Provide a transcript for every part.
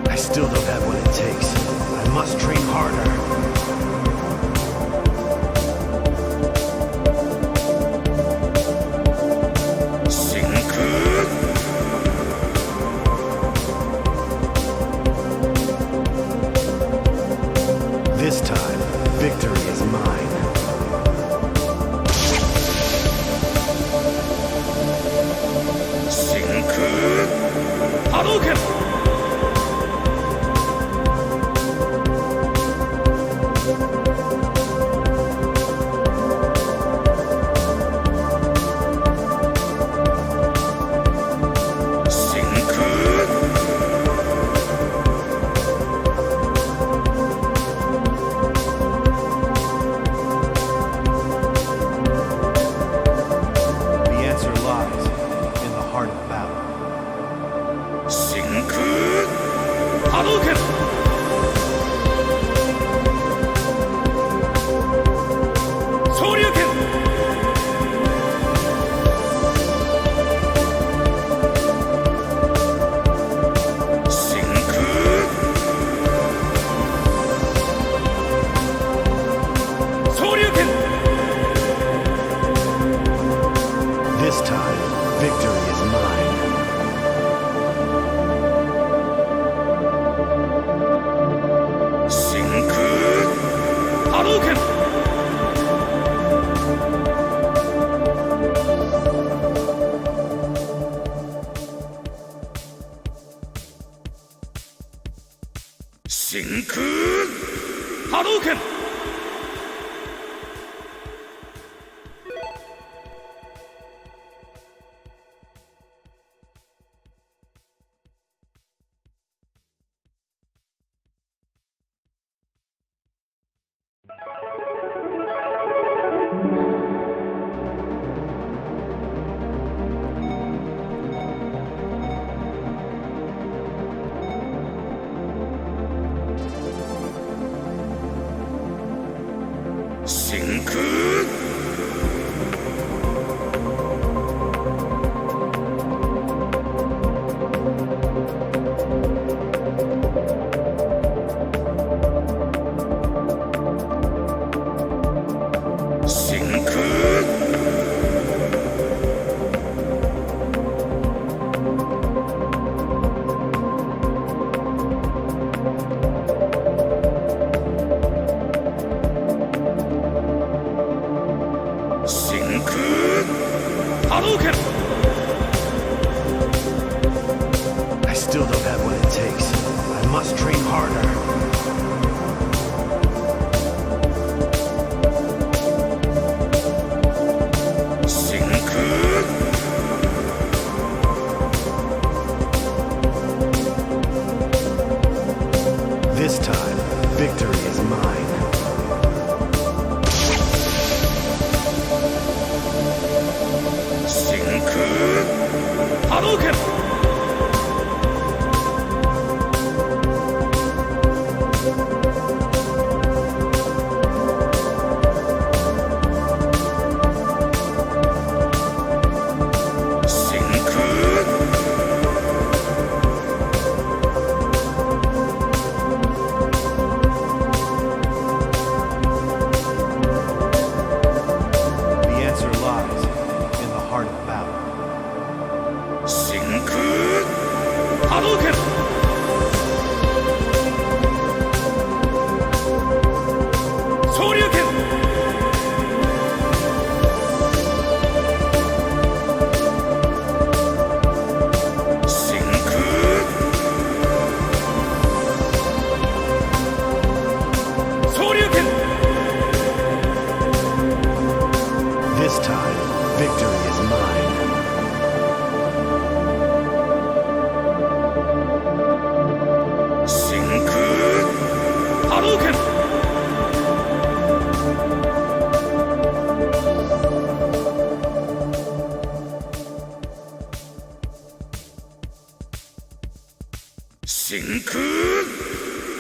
I still don't have what it takes. I must train harder. This time, victory is mine. Hadouken! This time, victory is mine. Hadouken! Hadouken! I still don't have what it takes. I must train harder. This time, victory is mine. Hadouken! The answer lies in the heart of battle. Hadouken! Shoryuken! Shoryuken! This time, victory is mine. Hadouken!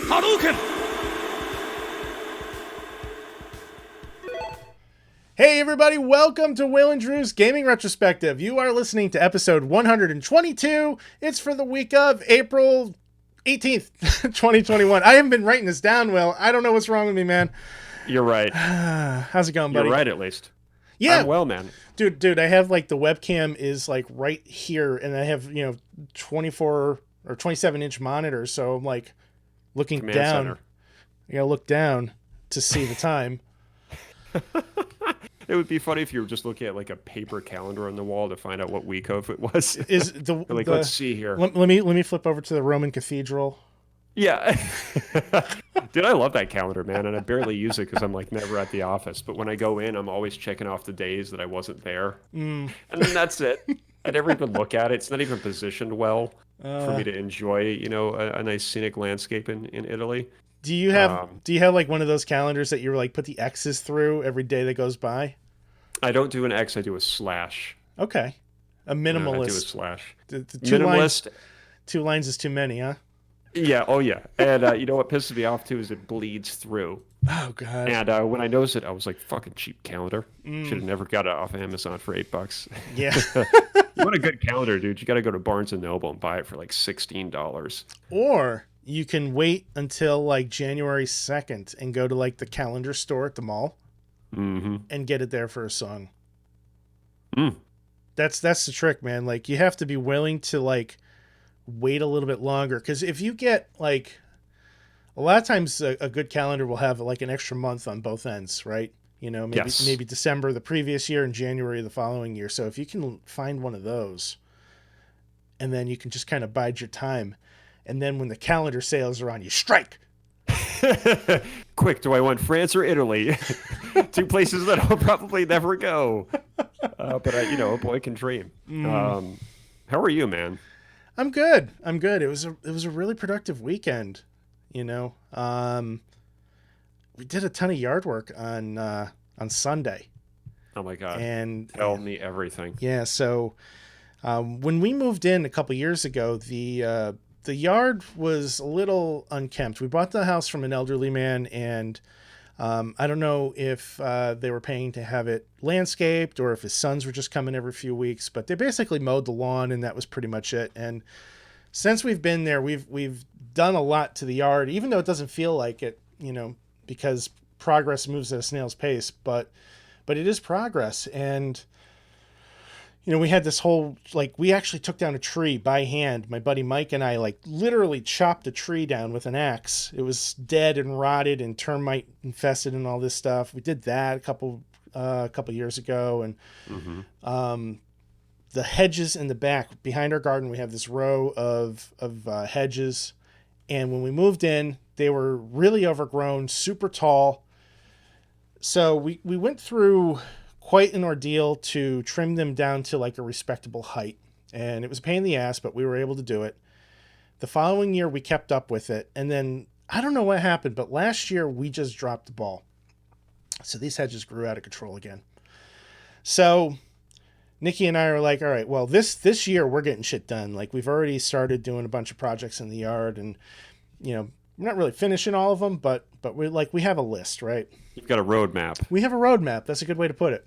Hadouken! Hey everybody, welcome to Will and Drew's Gaming Retrospective. You are listening to episode 122. It's for the week of April 18th, 2021. I haven't been writing this down, Will. I don't know what's wrong with me, man. You're right. How's it going, buddy? You're right, at least. Yeah. I'm well, man. Dude, I have like the webcam is like right here and I have, 24 or 27 inch monitors. So I'm like looking Command down. center. I gotta look down to see the time. It would be funny if you were just looking at like a paper calendar on the wall to find out what week of it was. Is the Like, let's see here. Let me flip over to the Roman cathedral. Yeah. Dude, I love that calendar, man, and I barely use it because I'm like never at the office. But when I go in, I'm always checking off the days that I wasn't there. And then that's it. I never even look at it. It's not even positioned well for me to enjoy, a nice scenic landscape in Italy. Do you have like one of those calendars that you like put the X's through every day that goes by? I don't do an X, I do a slash. Okay. A minimalist. No, I do a slash. The Minimalist. Two lines is too many, huh? Yeah, oh yeah. And you know what pisses me off too is it bleeds through. Oh god. And when I noticed it, I was like, fucking cheap calendar. Should have never got it off Amazon for $8. Yeah. You want a good calendar, dude, you got to go to Barnes & Noble and buy it for like $16. Or you can wait until like January 2nd and go to like the calendar store at the mall and get it there for a song. That's the trick, man. Like you have to be willing to like wait a little bit longer. Because if you get like a lot of times a good calendar will have like an extra month on both ends, right? Maybe December the previous year and January the following year. So if you can find one of those and then you can just kind of bide your time. And then when the calendar sales are on, you strike. Quick, do I want France or Italy? Two places that I'll probably never go. But a boy can dream. How are you, man? I'm good. It was a really productive weekend. We did a ton of yard work on Sunday. Oh my god! And tell me everything. Yeah. So when we moved in a couple years ago, the yard was a little unkempt. We bought the house from an elderly man, and I don't know if they were paying to have it landscaped or if his sons were just coming every few weeks, but they basically mowed the lawn and that was pretty much it. And since we've been there, we've done a lot to the yard, even though it doesn't feel like it, because progress moves at a snail's pace, but it is progress. And we had this whole, like, we actually took down a tree by hand. My buddy Mike and I, like, literally chopped a tree down with an axe. It was dead and rotted and termite infested and all this stuff. We did that a couple years ago. And the hedges in the back, behind our garden, we have this row of hedges. And when we moved in, they were really overgrown, super tall. So we went through quite an ordeal to trim them down to like a respectable height. And it was a pain in the ass, but we were able to do it. The following year, we kept up with it. And then I don't know what happened, but last year we just dropped the ball. So these hedges grew out of control again. So Nikki and I are like, all right, well, this year we're getting shit done. Like we've already started doing a bunch of projects in the yard and, we're not really finishing all of them, but we have a list, right? You've got a roadmap. We have a roadmap. That's a good way to put it.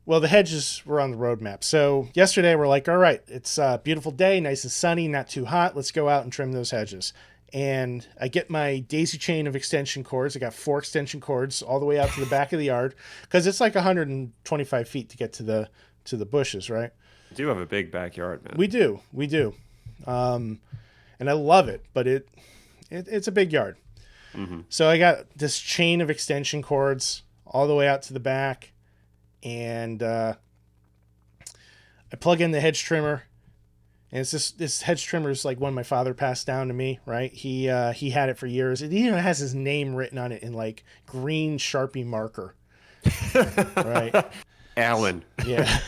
Well, the hedges were on the roadmap. So yesterday we're like, all right, it's a beautiful day, nice and sunny, not too hot. Let's go out and trim those hedges. And I get my daisy chain of extension cords. I got 4 extension cords all the way out to the back of the yard because it's like 125 feet to get to the bushes, right? You do have a big backyard, man. We do. And I love it, but it's a big yard. So I got this chain of extension cords all the way out to the back, and I plug in the hedge trimmer, and it's this hedge trimmer is like one my father passed down to me, right? He had it for years. It even has his name written on it in like green Sharpie marker, right? Alan. Yeah.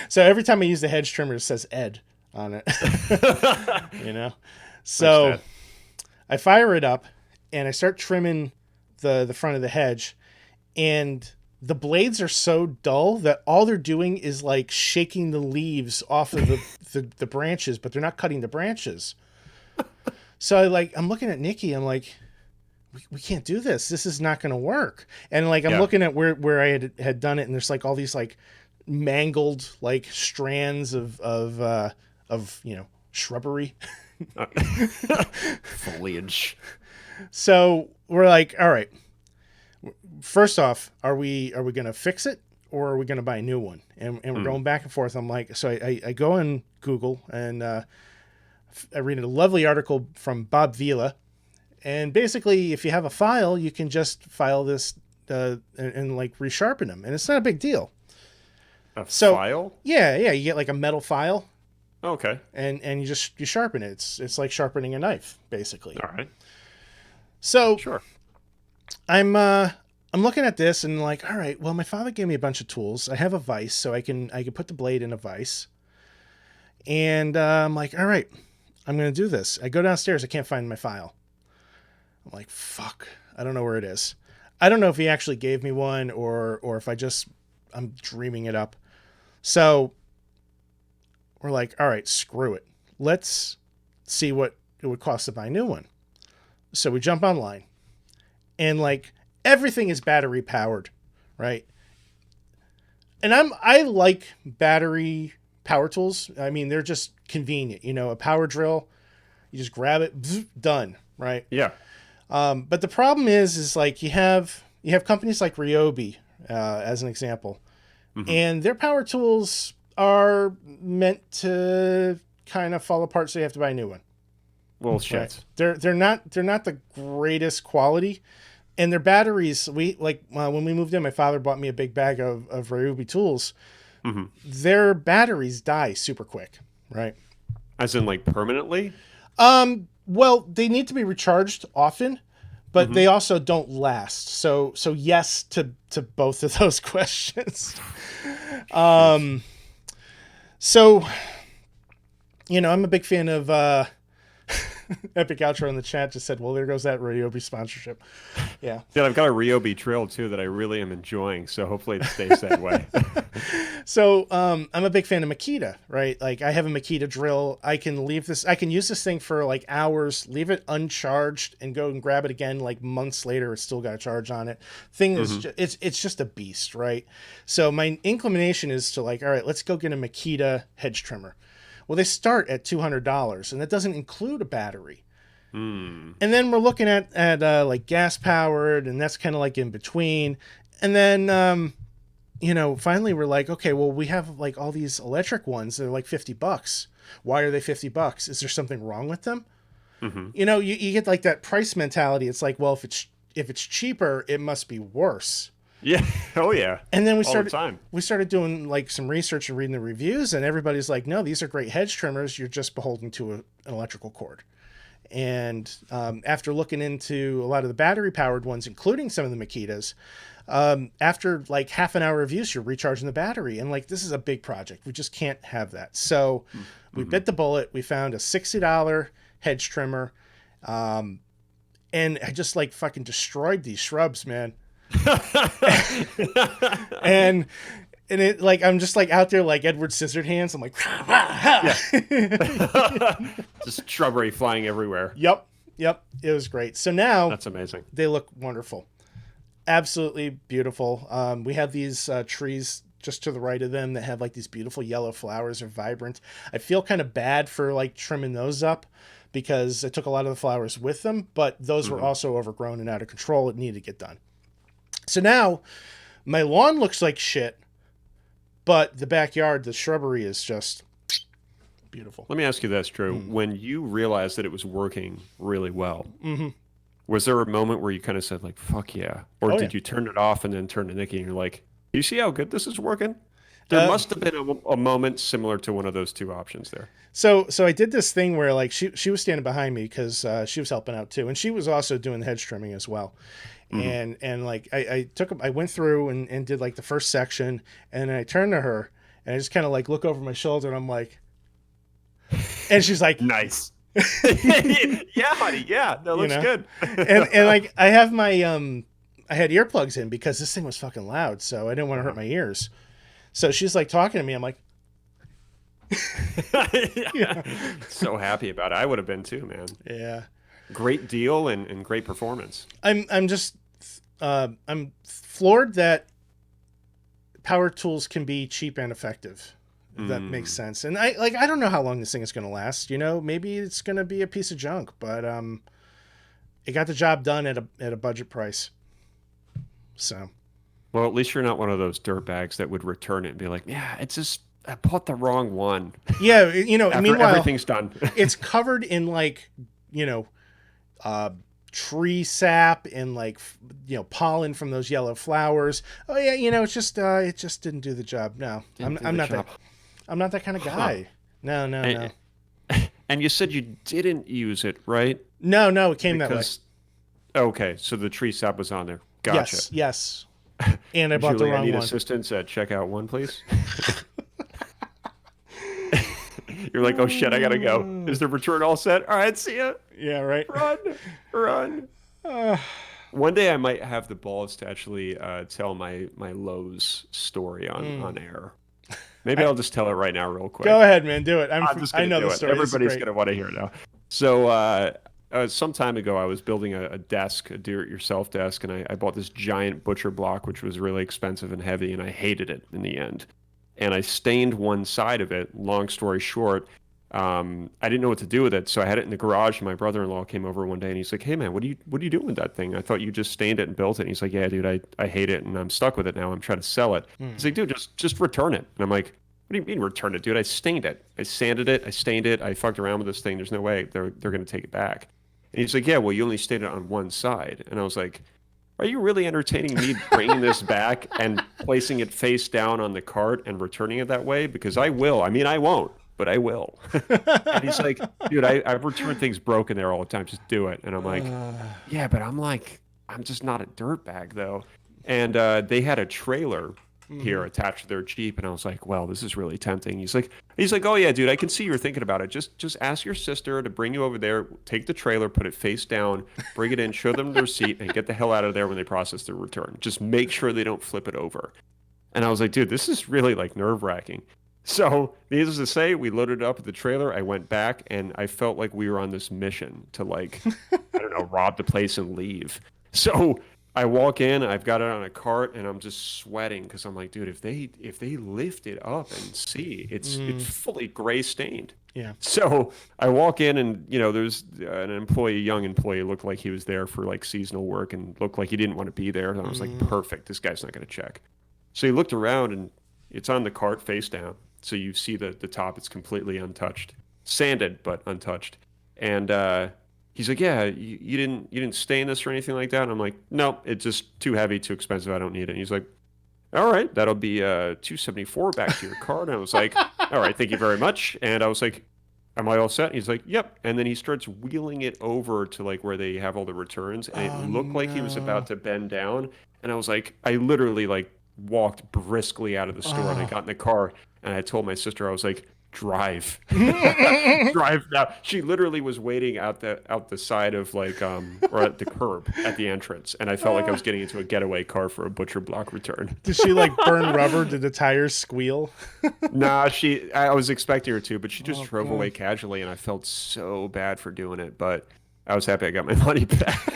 So every time I use the hedge trimmer, it says Ed on it. So I fire it up and I start trimming the front of the hedge, and the blades are so dull that all they're doing is like shaking the leaves off of the branches, but they're not cutting the branches. So I'm looking at Nikki. I'm like, we can't do this. This is not going to work. And like, I'm Yeah. looking at where I had done it, and there's like all these like mangled like strands of shrubbery. Foliage. So we're like, all right, first off, are we going to fix it, or are we going to buy a new one? And we're going back and forth. I'm like, so I go on Google, and I read a lovely article from Bob Vila. And basically, if you have a file, you can just file this and like resharpen them. And it's not a big deal. File? Yeah. You get like a metal file. Okay. And you sharpen it. It's like sharpening a knife, basically. All right. So Sure. I'm looking at this and like, all right, well, my father gave me a bunch of tools. I have a vise, so I can put the blade in a vise. And I'm like, all right, I'm going to do this. I go downstairs. I can't find my file. I'm like, fuck, I don't know where it is. I don't know if he actually gave me one or if I'm dreaming it up. So we're like, all right, screw it. Let's see what it would cost to buy a new one. So we jump online, and like everything is battery powered, right? And I like battery power tools. I mean, they're just convenient. A power drill, you just grab it, done, right? Yeah. But the problem is like you have companies like Ryobi, as an example, and their power tools are meant to kind of fall apart, so you have to buy a new one. Well, shit. Right? They're not the greatest quality, and their batteries. When we moved in, my father bought me a big bag of Ryobi tools. Their batteries die super quick, right? As in, like, permanently? Well, they need to be recharged often, but they also don't last. So yes to both of those questions. So, I'm a big fan of Epic Outro in the chat just said, well, there goes that Ryobi sponsorship. Yeah. Yeah, I've got a Ryobi drill, too, that I really am enjoying, so hopefully it stays that way. So I'm a big fan of Makita, right? Like, I have a Makita drill. I can use this thing for like hours, leave it uncharged, and go and grab it again like months later. It's still got a charge on it. Thing is, it's just a beast, right? So my inclination is to like, all right, let's go get a Makita hedge trimmer. Well, they start at $200, and that doesn't include a battery. And then we're looking at like gas powered, and that's kind of like in between. And then, finally we're like, okay, well, we have like all these electric ones. They're like $50. Why are they $50? Is there something wrong with them? You get like that price mentality. It's like, well, if it's cheaper, it must be worse. Yeah. Oh, yeah. And then All the time. we started doing like some research and reading the reviews, and everybody's like, no, these are great hedge trimmers. You're just beholden to an electrical cord. And after looking into a lot of the battery powered ones, including some of the Makitas, after like half an hour of use, you're recharging the battery. And like, this is a big project. We just can't have that. So we bit the bullet. We found a $60 hedge trimmer. And I just like fucking destroyed these shrubs, man. and it like I'm just like out there like Edward Scissorhands. I'm like, just shrubbery flying everywhere. Yep. It was great. So now That's amazing. They look wonderful, absolutely beautiful. We have these trees just to the right of them that have like these beautiful yellow flowers. Are vibrant. I feel kind of bad for like trimming those up, because I took a lot of the flowers with them, but those were also overgrown and out of control. It needed to get done. So now my lawn looks like shit, but the backyard, the shrubbery is just beautiful. Let me ask you this, Drew. When you realized that it was working really well, was there a moment where you kind of said like, fuck yeah? Or did you turn it off and then turn to Nikki and you're like, you see how good this is working? There must have been a moment similar to one of those two options there. So I did this thing where like she was standing behind me because she was helping out too. And she was also doing the hedge trimming as well. And like I went through and did like the first section, and then I turned to her and I just kind of like look over my shoulder and I'm like, and she's like, nice. Yeah, honey. Yeah, that looks good. and like I have my I had earplugs in because this thing was fucking loud, so I didn't want to hurt my ears. So she's like talking to me. I'm like, So happy about it. I would have been too, man. Yeah. great deal and great performance. I'm just I'm floored that power tools can be cheap and effective. If that makes sense. And I don't know how long this thing is going to last. You know, maybe it's going to be a piece of junk, but it got the job done at a budget price. So, well, at least you're not one of those dirtbags that would return it and be like, yeah, it's just I bought the wrong one. Yeah, you know, After meanwhile everything's done. it's covered in like, you know, tree sap and like, you know, pollen from those yellow flowers. Oh yeah, you know, it's just it just didn't do the job. No. I'm not that kind of guy. Huh. No. And you said you didn't use it, right? No, it came that way. Okay, so the tree sap was on there. Gotcha. Yes. And I bought the wrong I need one. assistance at checkout 1, please. You're like, oh shit, I gotta go. Is the return all set? All right, see ya. Yeah, right. Run. One day I might have the balls to actually tell my Lowe's story on air. Maybe I'll just tell it right now real quick. Go ahead, man. Do it. I know the story. Everybody's going to want to hear it now. So some time ago, I was building a desk, a do-it-yourself desk, and I bought this giant butcher block, which was really expensive and heavy, and I hated it in the end. And I stained one side of it. Long story short, I didn't know what to do with it, so I had it in the garage. And my brother-in-law came over one day, and he's like, "Hey, man, what are you doing with that thing? I thought you just stained it and built it." And he's like, "Yeah, dude, I hate it, and I'm stuck with it now. I'm trying to sell it." He's like, "Dude, just return it." And I'm like, "What do you mean return it, dude? I stained it. I sanded it. I stained it. I fucked around with this thing. There's no way they're going to take it back." And he's like, "Yeah, well, you only stained it on one side." And I was like, "Are you really entertaining me bringing this back and placing it face down on the cart and returning it that way? Because I will. I mean, I won't, but I will." And he's like, "Dude, I've returned things broken there all the time. Just do it." And I'm like, "Yeah, but I'm just not a dirtbag, though." And they had a trailer here attached to their Jeep, and I was like, "Well, this is really tempting." He's like, "Oh yeah, dude, I can see you're thinking about it. Just ask your sister to bring you over there. Take the trailer, put it face down, bring it in, show them the receipt, and get the hell out of there when they process the return. Just make sure they don't flip it over." And I was like, "Dude, this is really like nerve-wracking." So, needless to say, we loaded it up at the trailer. I went back, and I felt like we were on this mission to, like, I don't know, rob the place and leave. So I walk in, I've got it on a cart, and I'm just sweating because I'm like, dude, if they lift it up and see, it's fully gray stained. Yeah. So I walk in, and you know, there's an employee, young employee, looked like he was there for like seasonal work and looked like he didn't want to be there. And I was like, perfect, this guy's not going to check. So he looked around, and it's on the cart face down. So you see the top, it's completely untouched, sanded but untouched. And he's like, "Yeah, you didn't stain this or anything like that?" And I'm like, "No, it's just too heavy, too expensive. I don't need it." And he's like, "All right, that'll be $274 back to your card." And I was like, "All right, thank you very much." And I was like, "Am I all set?" And he's like, "Yep." And then he starts wheeling it over to like where they have all the returns, and it looked like he was about to bend down. And I was like, I literally like walked briskly out of the store, and I got in the car, and I told my sister, I was like, drive now. She literally was waiting out the side of like or at the curb at the entrance, and I felt like I was getting into a getaway car for a butcher block return. Did she like burn rubber? Did the tires squeal? Nah, I was expecting her to, but she just drove away casually, and I felt so bad for doing it, but I was happy I got my money back.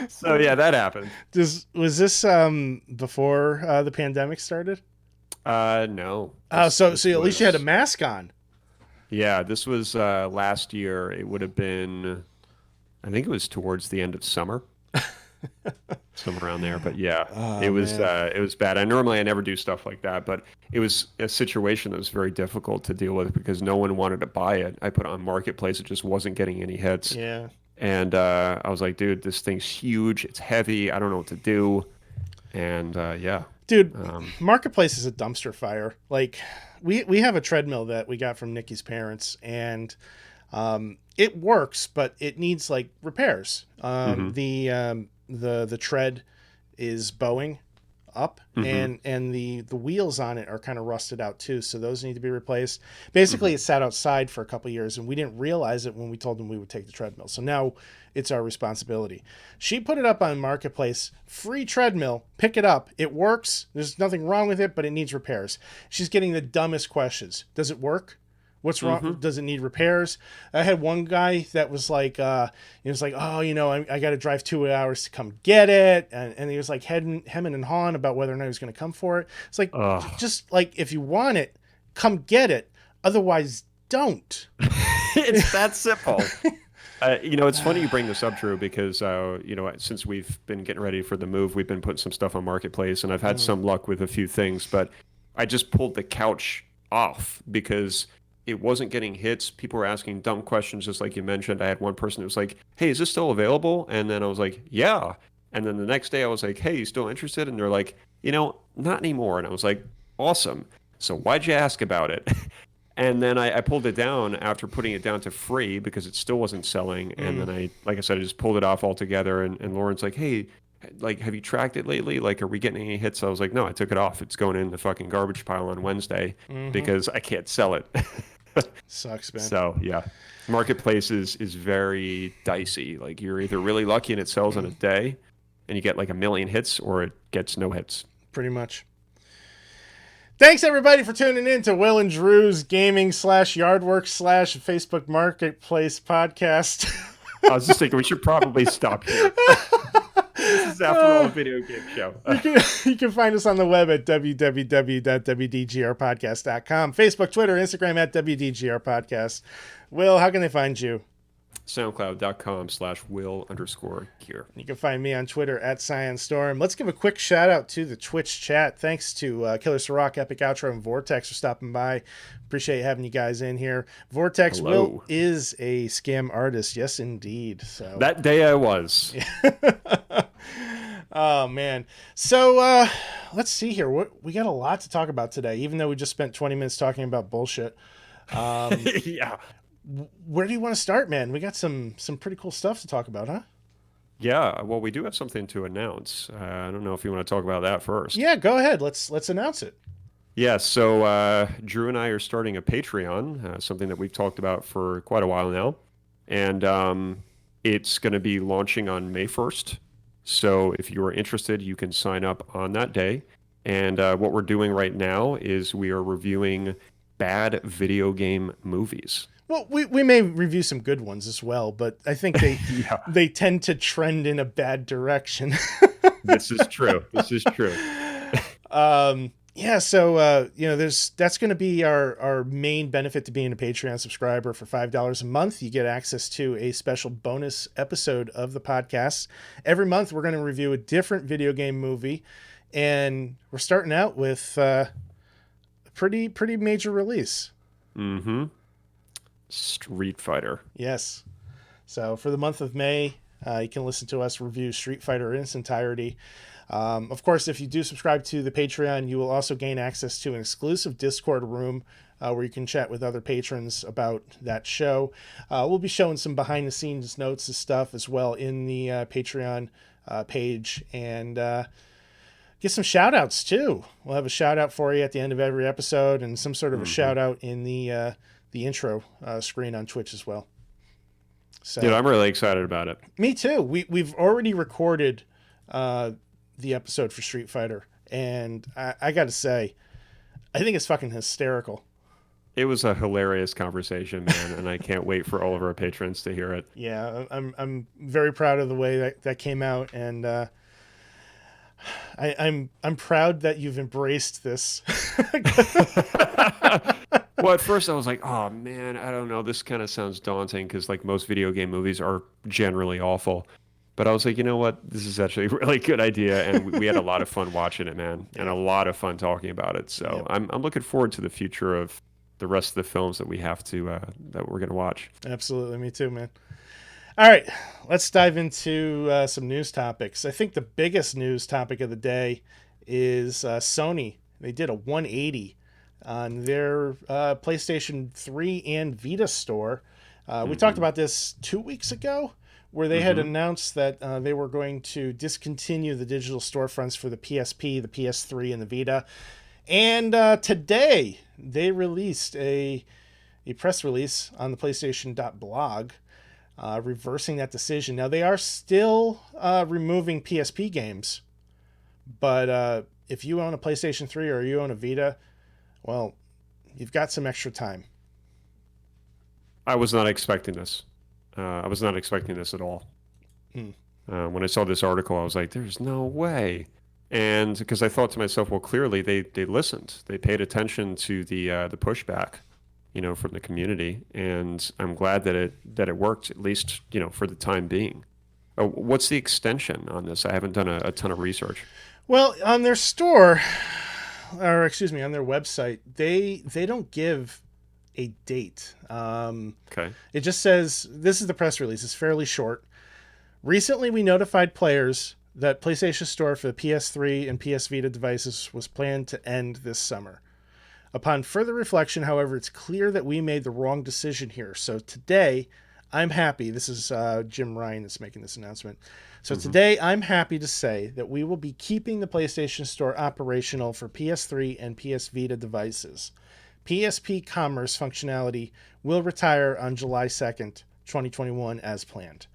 So yeah, that happened. Was this before the pandemic started? No. So at least you had a mask on. Yeah, this was last year. It would have been, I think it was towards the end of summer, somewhere around there. But yeah, it was bad. I never do stuff like that, but it was a situation that was very difficult to deal with because no one wanted to buy it. I put it on Marketplace. It just wasn't getting any hits. Yeah. And I was like, dude, this thing's huge. It's heavy. I don't know what to do. And yeah. Dude, Marketplace is a dumpster fire. Like, we have a treadmill that we got from Nikki's parents, and it works, but it needs like repairs. The tread is bowing up, and the wheels on it are kind of rusted out too, so those need to be replaced. Basically, it sat outside for a couple of years, and we didn't realize it when we told them we would take the treadmill. So now it's our responsibility. She put it up on Marketplace, free treadmill, pick it up. It works. There's nothing wrong with it, but it needs repairs. She's getting the dumbest questions. Does it work? What's wrong? Does it need repairs? I had one guy that was like, he was like, oh, I got to drive 2 hours to come get it. And he was like hemming and hawing about whether or not he was going to come for it. It's like, just like, if you want it, come get it. Otherwise, don't. It's that simple. It's funny you bring this up, Drew, because, since we've been getting ready for the move, we've been putting some stuff on Marketplace, and I've had some luck with a few things, but I just pulled the couch off because it wasn't getting hits. People were asking dumb questions, just like you mentioned. I had one person who was like, hey, is this still available? And then I was like, yeah. And then the next day I was like, hey, you still interested? And they're like, not anymore. And I was like, awesome. So why'd you ask about it? And then I pulled it down after putting it down to free because it still wasn't selling. And then like I said, I just pulled it off altogether. And Lauren's like, hey, like, have you tracked it lately? Like, are we getting any hits? I was like, no, I took it off. It's going in the fucking garbage pile on Wednesday because I can't sell it. Sucks, man. So, yeah. Marketplace is very dicey. Like, you're either really lucky and it sells in a day and you get like 1 million hits, or it gets no hits. Pretty much. Thanks, everybody, for tuning in to Will and Drew's gaming / yardwork / Facebook Marketplace podcast. I was just thinking we should probably stop here. This is, after all, a video game show. You can find us on the web at www.wdgrpodcast.com. Facebook, Twitter, Instagram at WDGR Podcast. Will, how can they find you? SoundCloud.com/Will_Gear. You can find me on Twitter at CyanStorm. Let's give a quick shout out to the Twitch chat. Thanks to Killer Ciroc, Epic Outro, and Vortex for stopping by. Appreciate having you guys in here. Vortex, hello. Will is a scam artist. Yes, indeed. So that day I was. Oh, man. So let's see here. We got a lot to talk about today, even though we just spent 20 minutes talking about bullshit. Yeah. Where do you want to start, man? We got some pretty cool stuff to talk about, huh? Yeah, well, we do have something to announce. I don't know if you want to talk about that first. Yeah, go ahead. Let's announce it. Yeah, so Drew and I are starting a Patreon, something that we've talked about for quite a while now. And it's going to be launching on May 1st. So if you are interested, you can sign up on that day. And what we're doing right now is we are reviewing bad video game movies. Well, we may review some good ones as well, but I think they tend to trend in a bad direction. This is true. Yeah, so that's going to be our main benefit to being a Patreon subscriber. For $5 a month, you get access to a special bonus episode of the podcast. Every month, we're going to review a different video game movie, and we're starting out with a pretty major release. Mm-hmm. Street Fighter. Yes. So for the month of May, you can listen to us review Street Fighter in its entirety. Of course, if you do subscribe to the Patreon, you will also gain access to an exclusive Discord room where you can chat with other patrons about that show. We'll be showing some behind-the-scenes notes and stuff as well in the Patreon page, and get some shout-outs, too. We'll have a shout-out for you at the end of every episode, and some sort of a shout-out in the intro screen on Twitch as well. So, dude, I'm really excited about it. Me too. We've already recorded the episode for Street Fighter, and I got to say, I think it's fucking hysterical. It was a hilarious conversation, man, and I can't wait for all of our patrons to hear it. Yeah, I'm very proud of the way that came out, and I'm proud that you've embraced this. Well, at first I was like, oh man, I don't know. This kind of sounds daunting because like most video game movies are generally awful. But I was like, you know what? This is actually a really good idea. And we had a lot of fun watching it, man. And a lot of fun talking about it. So yep. I'm looking forward to the future of the rest of the films that we have to, that we're going to watch. Absolutely. Me too, man. All right. Let's dive into some news topics. I think the biggest news topic of the day is Sony. They did a 180 on their PlayStation 3 and Vita store. We talked about this 2 weeks ago, where they had announced that they were going to discontinue the digital storefronts for the PSP, the PS3, and the Vita. And today, they released a press release on the PlayStation.blog reversing that decision. Now, they are still removing PSP games, but if you own a PlayStation 3 or you own a Vita, well, you've got some extra time. I was not expecting this. I was not expecting this at all. Hmm. When I saw this article, I was like, "There's no way," and because I thought to myself, "Well, clearly they listened. They paid attention to the pushback, from the community, and I'm glad that it worked, at least, for the time being." What's the extension on this? I haven't done a ton of research. Well, on their store, or excuse me, on their website, they don't give a date. Okay. It just says, this is the press release. It's fairly short. Recently, we notified players that PlayStation Store for the PS3 and PS Vita devices was planned to end this summer. Upon further reflection, however, it's clear that we made the wrong decision here. So today, I'm happy. This is Jim Ryan that's making this announcement. So today, I'm happy to say that we will be keeping the PlayStation Store operational for PS3 and PS Vita devices. PSP Commerce functionality will retire on July 2nd, 2021 as planned.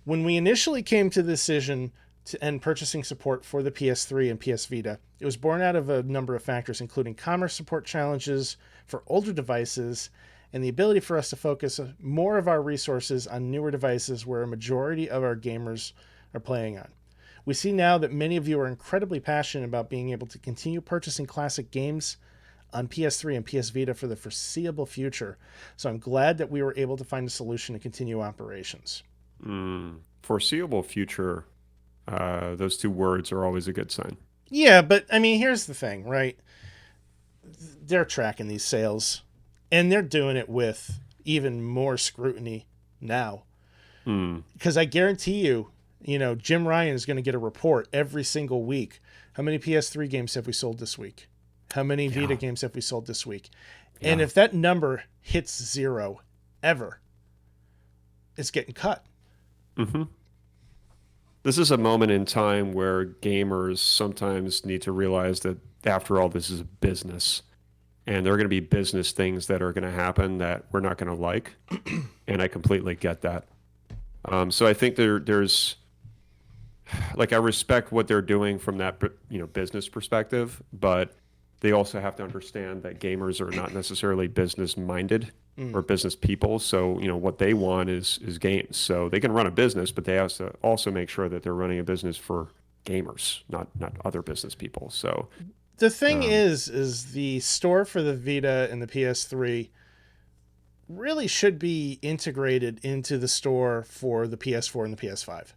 When we initially came to the decision to end purchasing support for the PS3 and PS Vita, it was born out of a number of factors, including commerce support challenges for older devices and the ability for us to focus more of our resources on newer devices where a majority of our gamers are playing on. We see now that many of you are incredibly passionate about being able to continue purchasing classic games on PS3 and PS Vita for the foreseeable future. So I'm glad that we were able to find a solution to continue operations. Foreseeable future, those two words are always a good sign. Yeah, but I mean, here's the thing, right? They're tracking these sales, and they're doing it with even more scrutiny now. Because I guarantee you, Jim Ryan is going to get a report every single week. How many PS3 games have we sold this week? How many Vita games have we sold this week? Yeah. And if that number hits 0 ever, it's getting cut. Mm-hmm. This is a moment in time where gamers sometimes need to realize that, after all, this is a business. And there are going to be business things that are going to happen that we're not going to like. And I completely get that. So I think there's, like, I respect what they're doing from that, business perspective, but they also have to understand that gamers are not necessarily business minded or business people. So, what they want is games. So they can run a business, but they have to also make sure that they're running a business for gamers, not other business people. So the thing is the store for the Vita and the PS3 really should be integrated into the store for the PS4 and the PS5.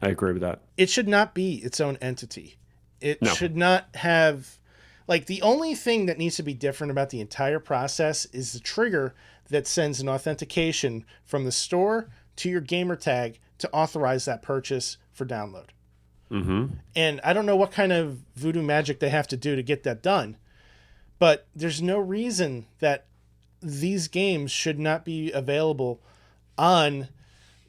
I agree with that. It should not be its own entity. It should not have, like, the only thing that needs to be different about the entire process is the trigger that sends an authentication from the store to your gamer tag to authorize that purchase for download. Mm-hmm. And I don't know what kind of voodoo magic they have to do to get that done, but there's no reason that these games should not be available on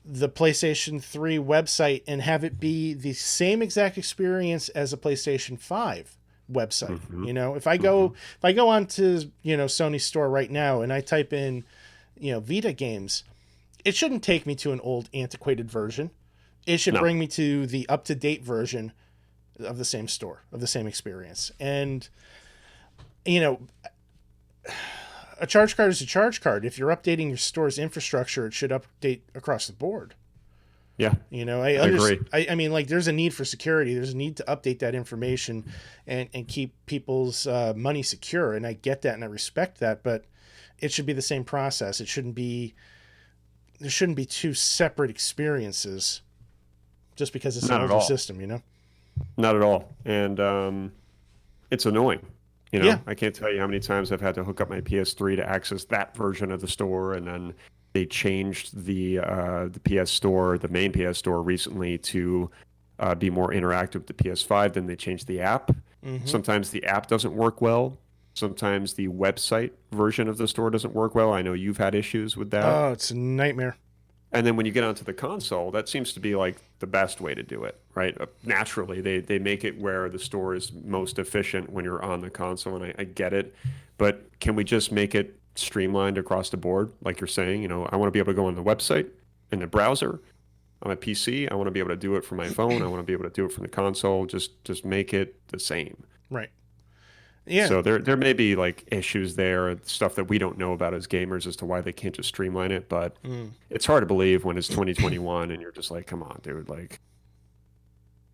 the PlayStation 3 website and have it be the same exact experience as a PlayStation 5 website. Mm-hmm. If I go onto Sony's store right now and I type in Vita games, it shouldn't take me to an old antiquated version. It should bring me to the up-to-date version of the same store, of the same experience. And a charge card is a charge card. If you're updating your store's infrastructure, it should update across the board. Yeah. I agree. I mean, like, there's a need for security. There's a need to update that information and keep people's money secure. And I get that and I respect that, but it should be the same process. There shouldn't be two separate experiences just because it's an older system, Not at all. And it's annoying. I can't tell you how many times I've had to hook up my PS3 to access that version of the store, and then they changed the PS Store, the main PS Store, recently to be more interactive with the PS5. Then they changed the app. Mm-hmm. Sometimes the app doesn't work well. Sometimes the website version of the store doesn't work well. I know you've had issues with that. Oh, it's a nightmare. And then when you get onto the console, that seems to be like the best way to do it, right? Naturally, they make it where the store is most efficient when you're on the console, and I get it. But can we just make it streamlined across the board? Like you're saying, I want to be able to go on the website in the browser on my PC. I want to be able to do it from my phone. I want to be able to do it from the console. Just make it the same. Right. Yeah. So there may be like issues there, stuff that we don't know about as gamers as to why they can't just streamline it. But it's hard to believe when it's 2021 and you're just like, come on, dude, like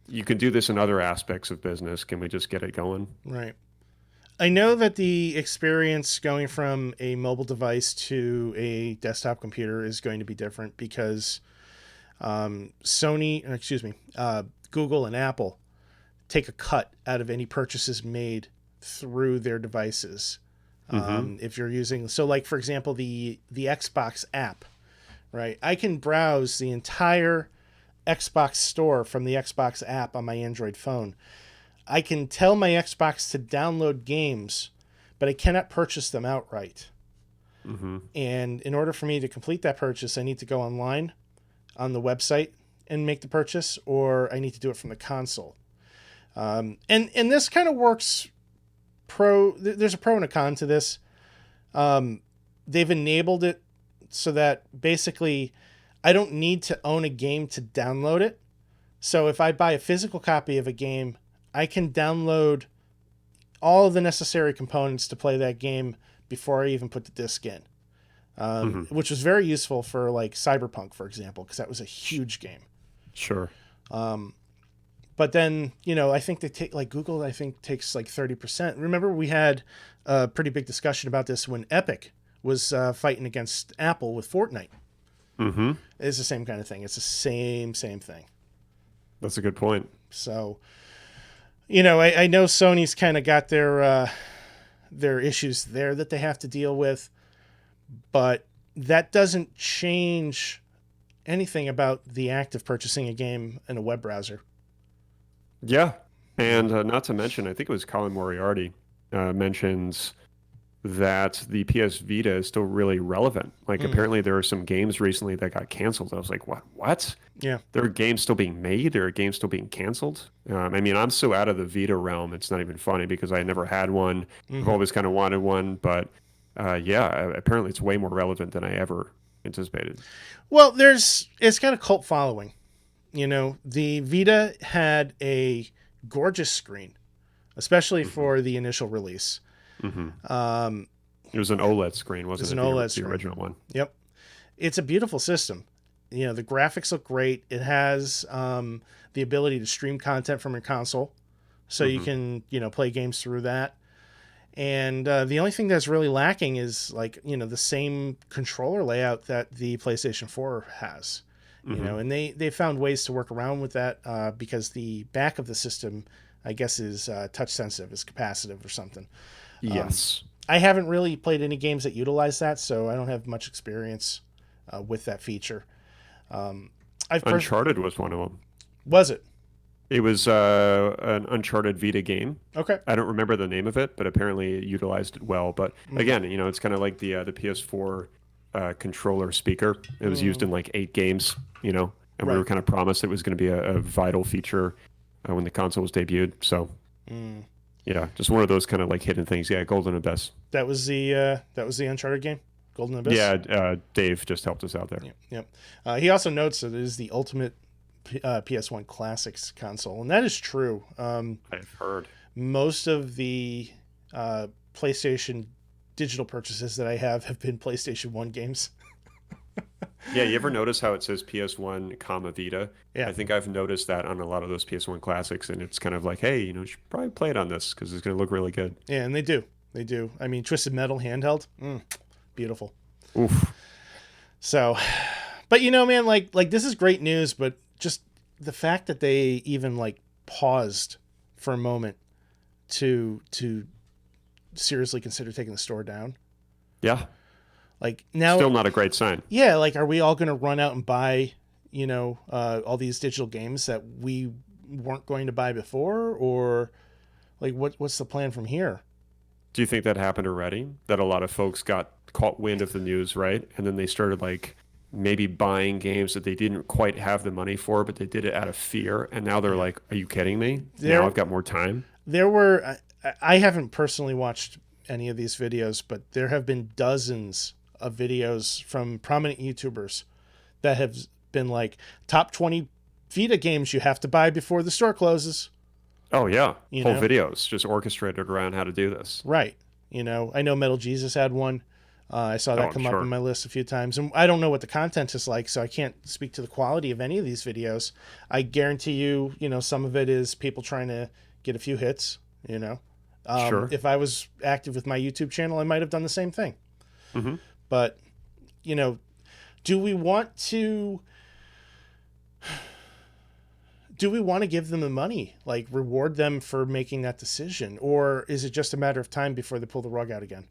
you can do this in other aspects of business. Can we just get it going? Right. I know that the experience going from a mobile device to a desktop computer is going to be different because Google and Apple take a cut out of any purchases made through their devices. If you're using, so like, for example, the Xbox app, right? I can browse the entire Xbox store from the Xbox app on my Android phone. I can tell my Xbox to download games, but I cannot purchase them outright. And in order for me to complete that purchase, I need to go online on the website and make the purchase, or I need to do it from the console. And this kind of works there's a pro and a con to this. They've enabled it so that basically I don't need to own a game to download it. So if I buy a physical copy of a game, I can download all of the necessary components to play that game before I even put the disc in, which was very useful for like Cyberpunk, for example, because that was a huge game. Sure. But then, I think they take, like Google, I think takes like 30%. Remember, we had a pretty big discussion about this when Epic was fighting against Apple with Fortnite. It's the same kind of thing. It's the same thing. That's a good point. So, I know Sony's kind of got their issues there that they have to deal with, but that doesn't change anything about the act of purchasing a game in a web browser. Yeah. And not to mention, I think it was Colin Moriarty mentions that the PS Vita is still really relevant. Like apparently there are some games recently that got canceled. I was like, what? Yeah. There are games still being made? There are games still being canceled? I mean, I'm so out of the Vita realm, it's not even funny because I never had one. I've always kind of wanted one. But apparently it's way more relevant than I ever anticipated. Well, it's got a cult following. The Vita had a gorgeous screen, especially for the initial release. It was an OLED screen, wasn't it? It was an OLED the original one. Yep. It's a beautiful system. The graphics look great. It has the ability to stream content from your console, so you can, play games through that. And the only thing that's really lacking is the same controller layout that the PlayStation 4 has. And they found ways to work around with that because the back of the system, I guess, is touch sensitive, is capacitive or something. Yes. I haven't really played any games that utilize that, so I don't have much experience with that feature. Uncharted was one of them. Was it? It was an Uncharted Vita game. Okay. I don't remember the name of it, but apparently it utilized it well. But again, it's kind of like the PS4 controller speaker. It was used in like 8 games, and we were kind of promised it was going to be a vital feature when the console was debuted. So, yeah, just one of those kind of like hidden things. Yeah, Golden Abyss. That was the Uncharted game, Golden Abyss. Yeah, Dave just helped us out there. Yep. He also notes that it is the ultimate PS1 Classics console, and that is true. I've heard most of the PlayStation digital purchases that I have been PlayStation 1 games. Yeah, you ever notice how it says PS1, Vita? Yeah. I think I've noticed that on a lot of those PS1 classics, and it's kind of like, hey, you should probably play it on this because it's going to look really good. Yeah, and they do. I mean, Twisted Metal handheld, beautiful. Oof. So, but man, like this is great news, but just the fact that they even paused for a moment to seriously consider taking the store down. Yeah. Now, still not a great sign. Yeah, are we all going to run out and buy, all these digital games that we weren't going to buy before, or what's the plan from here? Do you think that happened already? That a lot of folks got caught wind of the news, right? And then they started maybe buying games that they didn't quite have the money for, but they did it out of fear. And now they're like, are you kidding me? Now I've got more time. I haven't personally watched any of these videos, but there have been dozens of videos from prominent YouTubers that have been top 20 Vita games you have to buy before the store closes. Oh yeah, You whole know, videos just orchestrated around how to do this. right? You know, I know Metal Jesus had one. I saw Oh, that I'm come up in sure. my list a few times, and I don't know what the content is like, so I can't speak to the quality of any of these videos. I guarantee you, you know, some of it is people trying to get a few hits. You know, Sure. if I was active with my YouTube channel, I might have done the same thing. Hmm. But you know, do we want to? Do we want to give them the money, like reward them for making that decision, or is it just a matter of time before they pull the rug out again?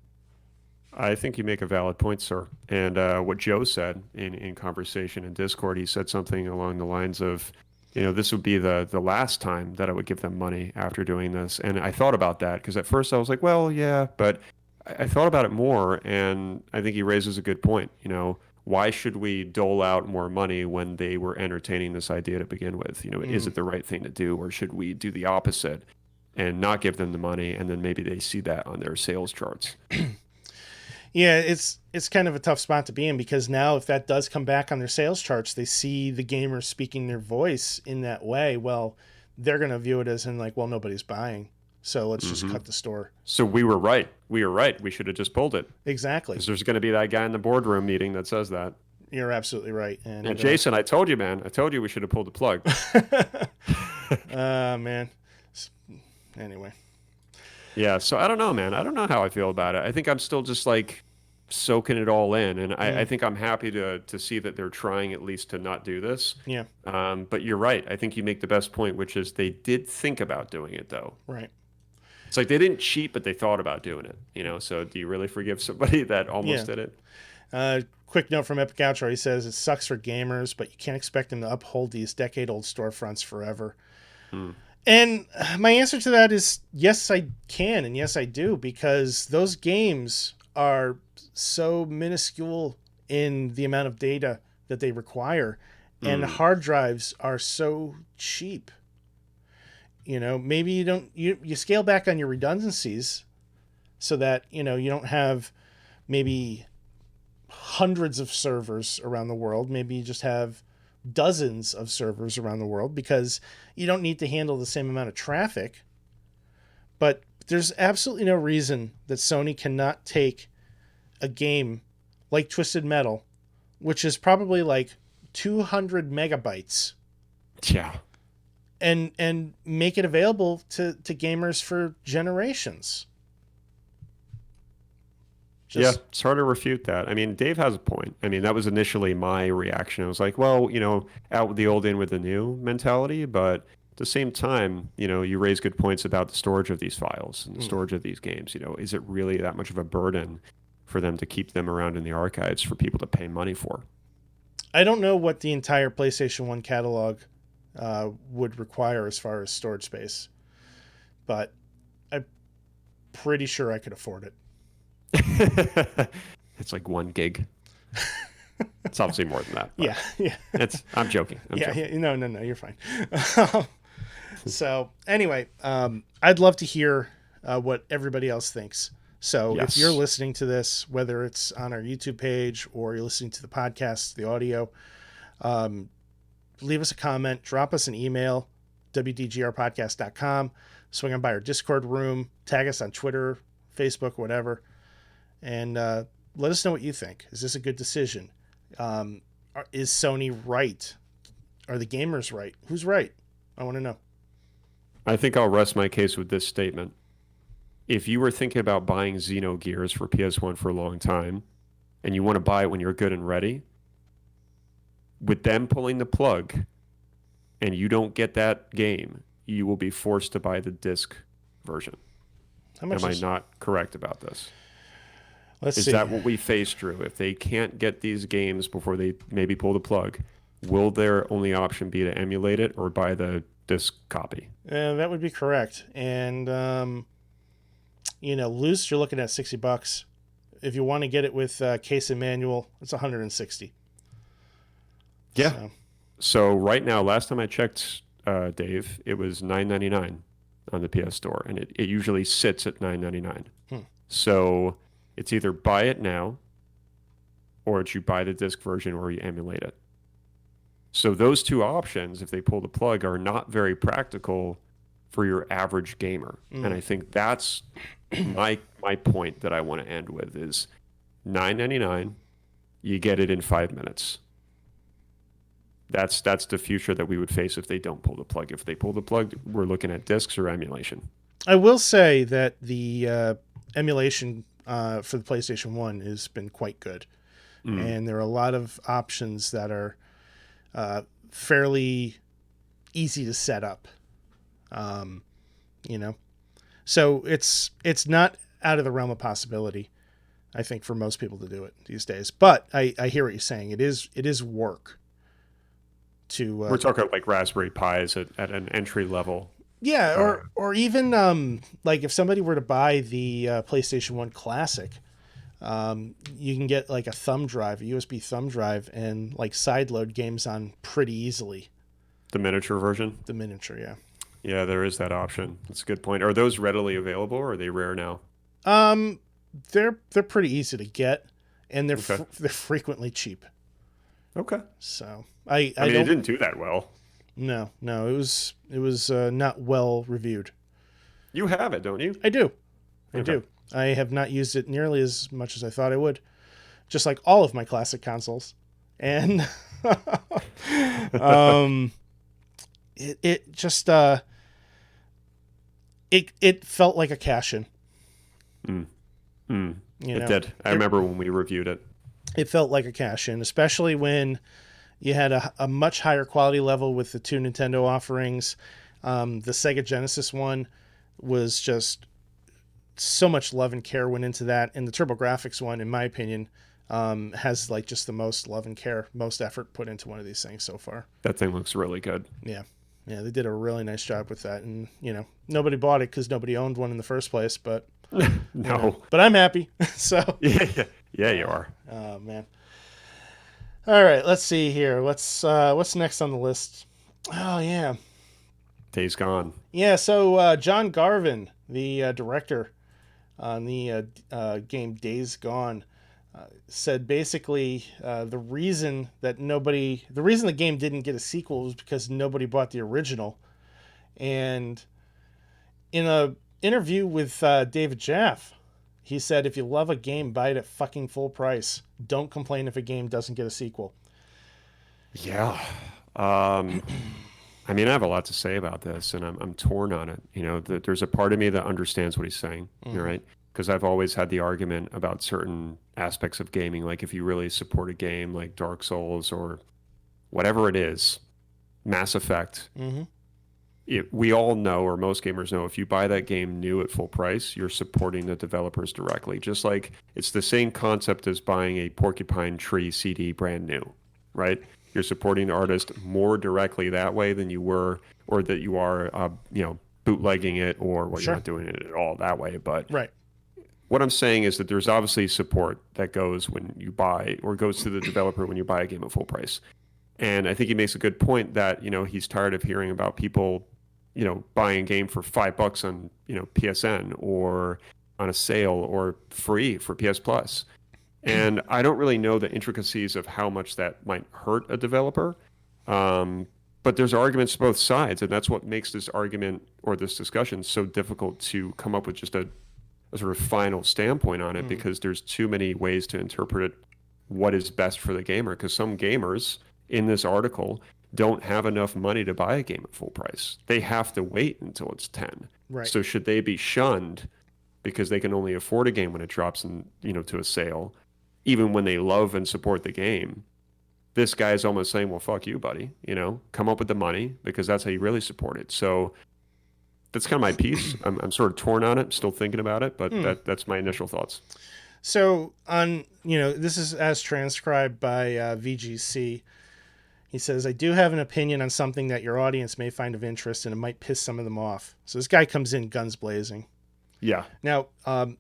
I think you make a valid point, sir. And what Joe said in conversation in Discord, he said something along the lines of, this would be the last time that I would give them money after doing this. And I thought about that because at first I was like, well, yeah, but I thought about it more, and I think he raises a good point. Why should we dole out more money when they were entertaining this idea to begin with? Is Mm. it the right thing to do, or should we do the opposite and not give them the money, and then maybe they see that on their sales charts? Yeah, it's kind of a tough spot to be in, because now if that does come back on their sales charts, they see the gamers speaking their voice in that way. Well, they're going to view it as in like, well, nobody's buying, so let's just Hmm. cut the store. So we were right. We were right. We should have just pulled it Exactly. because there's going to be that guy in the boardroom meeting that says that. You're absolutely right. And And Jason, I told you, man. I told you we should have pulled the plug. man. Anyway. Yeah. So I don't know, man. I don't know how I feel about it. I think I'm still just like soaking it all in, and I think I'm happy to see that they're trying at least to not do this. Yeah. But you're right. I think you make the best point, which is they did think about doing it, though. Right. It's like they didn't cheat, but they thought about doing it. So do you really forgive somebody that almost Yeah. did it? Quick note from Epic Outro. He says it sucks for gamers, but you can't expect them to uphold these decade-old storefronts forever. Hmm. And my answer to that is yes, I can, and yes, I do, because those games are so minuscule in the amount of data that they require, and Hmm. hard drives are so cheap. Maybe you scale back on your redundancies so that you don't have maybe hundreds of servers around the world. Maybe you just have dozens of servers around the world, because you don't need to handle the same amount of traffic. But there's absolutely no reason that Sony cannot take a game like Twisted Metal, which is probably like 200 megabytes, Yeah. and make it available to gamers for generations. Yeah, it's hard to refute that. I mean, Dave has a point. I mean, that was initially my reaction. I was like, well, out with the old, in with the new mentality. But at the same time, you raise good points about the storage of these files and the storage of these games. Is it really that much of a burden for them to keep them around in the archives for people to pay money for? I don't know what the entire PlayStation 1 catalog would require as far as storage space, but I'm pretty sure I could afford it. It's like 1 gig. It's obviously more than that. Yeah, yeah. I'm joking. I'm Yeah, joking. yeah, no, you're fine. So anyway, I'd love to hear what everybody else thinks. So Yes. if you're listening to this, whether it's on our YouTube page or you're listening to the podcast, the audio, leave us a comment, drop us an email, wdgrpodcast.com, swing on by our Discord room, tag us on Twitter, Facebook, whatever, and let us know what you think. Is this a good decision? Is Sony right? Are the gamers right? Who's right? I want to know. I think I'll rest my case with this statement. If you were thinking about buying Xenogears for PS1 for a long time, and you want to buy it when you're good and ready, with them pulling the plug, and you don't get that game, you will be forced to buy the disc version. How much Am I is, not correct about this? let's Is see. that what we face, Drew? If they can't get these games before they maybe pull the plug, will their only option be to emulate it or buy the disc copy? That would be correct. And, loose, you're looking at $60. If you want to get it with case and manual, it's $160. Yeah. So, So right now, last time I checked, Dave, it was $9.99 on the PS Store, and it usually sits at $9.99. So it's either buy it now, or it's you buy the disc version, or you emulate it. So those two options, if they pull the plug, are not very practical for your average gamer. And I think that's my point that I want to end with is $9.99, you get it in 5 minutes. That's the future that we would face if they don't pull the plug. If they pull the plug, we're looking at discs or emulation. I will say that the emulation for the PlayStation 1 has been quite good. And there are a lot of options that are fairly easy to set up. So it's not out of the realm of possibility, I think, for most people to do it these days. But I hear what you're saying. It is work. We're talking like Raspberry Pis at an entry level. Yeah, or even like if somebody were to buy the PlayStation 1 Classic, you can get like a USB thumb drive, and like sideload games on pretty easily. The miniature version? The miniature, yeah. Yeah, there is that option. That's a good point. Are those readily available, or are they rare now? They're pretty easy to get, and they're frequently cheap. Okay. So I mean, it didn't do that well. No, it was not well reviewed. You have it, don't you? I do. I do. I have not used it nearly as much as I thought I would, just like all of my classic consoles. And it just it felt like a cash-in. It did. I remember when we reviewed it. It felt like a cash-in, especially when you had a much higher quality level with the two Nintendo offerings. The Sega Genesis one was just so much love and care went into that. And the TurboGrafx one, in my opinion, has like just the most love and care, most effort put into one of these things so far. That thing looks really good. Yeah. Yeah, they did a really nice job with that. And, nobody bought it because nobody owned one in the first place, but... No. But I'm happy, so... Yeah, you are. Oh, man. All right, let's see here. What's next on the list? Oh, yeah. Days Gone. Yeah, so John Garvin, the director on the game Days Gone, said basically the reason the game didn't get a sequel was because nobody bought the original. And in a interview with David Jaff, he said, if you love a game, buy it at fucking full price. Don't complain if a game doesn't get a sequel. Yeah. I mean, I have a lot to say about this, and I'm torn on it. There's a part of me that understands what he's saying, right? Because I've always had the argument about certain aspects of gaming, like if you really support a game like Dark Souls or whatever it is, Mass Effect, we all know, or most gamers know, if you buy that game new at full price, you're supporting the developers directly. Just like it's the same concept as buying a Porcupine Tree CD brand new, right? You're supporting the artist more directly that way than you were, or that you are, bootlegging it, or you're not doing it at all that way. But right. What I'm saying is that there's obviously support that goes when you buy, or goes to the developer when you buy a game at full price. And I think he makes a good point that, he's tired of hearing about people, buying a game for $5 on, PSN or on a sale or free for PS Plus. And I don't really know the intricacies of how much that might hurt a developer. But there's arguments to both sides. And that's what makes this argument or this discussion so difficult to come up with just a sort of final standpoint on it, because there's too many ways to interpret what is best for the gamer. Because some gamers in this article don't have enough money to buy a game at full price. They have to wait until it's 10. Right. So should they be shunned because they can only afford a game when it drops in, to a sale, even when they love and support the game? This guy is almost saying, well, fuck you, buddy. Come up with the money, because that's how you really support it. So that's kind of my piece. I'm sort of torn on it, still thinking about it, but that's my initial thoughts. So on, this is as transcribed by VGC. He says, I do have an opinion on something that your audience may find of interest, and it might piss some of them off. So this guy comes in guns blazing. Yeah. Now,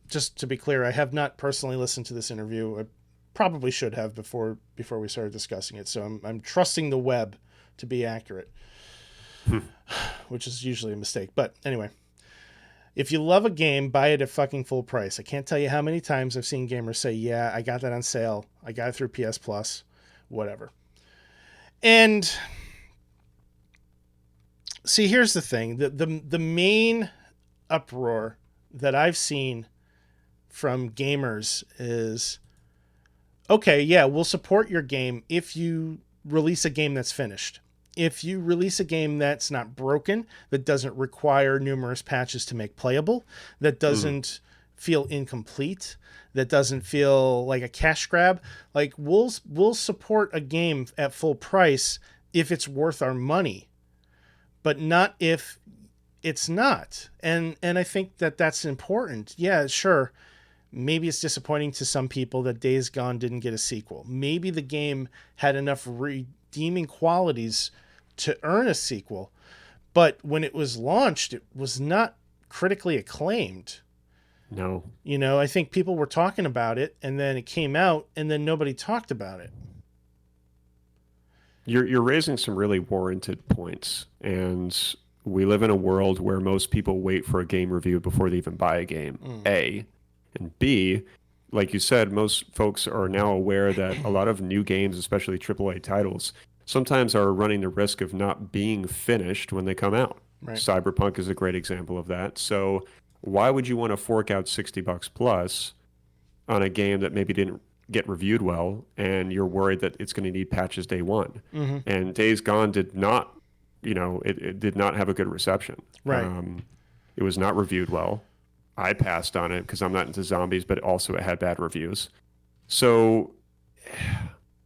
just to be clear, I have not personally listened to this interview. I probably should have before we started discussing it. So I'm trusting the web to be accurate, which is usually a mistake. But anyway, if you love a game, buy it at fucking full price. I can't tell you how many times I've seen gamers say, yeah, I got that on sale. I got it through PS Plus, whatever. And see, here's the thing. The main uproar that I've seen from gamers is, okay, yeah, we'll support your game if you release a game that's finished. If you release a game that's not broken, that doesn't require numerous patches to make playable, that doesn't feel incomplete, that doesn't feel like a cash grab, like we'll support a game at full price if it's worth our money, but not if it's not. And I think that that's important. Yeah, sure. Maybe it's disappointing to some people that Days Gone didn't get a sequel. Maybe the game had enough redeeming qualities to earn a sequel, but when it was launched, it was not critically acclaimed. No. You know, I think people were talking about it, and then it came out, and then nobody talked about it. You're raising some really warranted points, and we live in a world where most people wait for a game review before they even buy a game, A. And B, like you said, most folks are now aware that a lot of new games, especially AAA titles, sometimes are running the risk of not being finished when they come out. Right. Cyberpunk is a great example of that. So why would you want to fork out $60 plus on a game that maybe didn't get reviewed well, and you're worried that it's going to need patches day one? And Days Gone did not, it did not have a good reception. Right. It was not reviewed well. I passed on it because I'm not into zombies, but also it had bad reviews. So,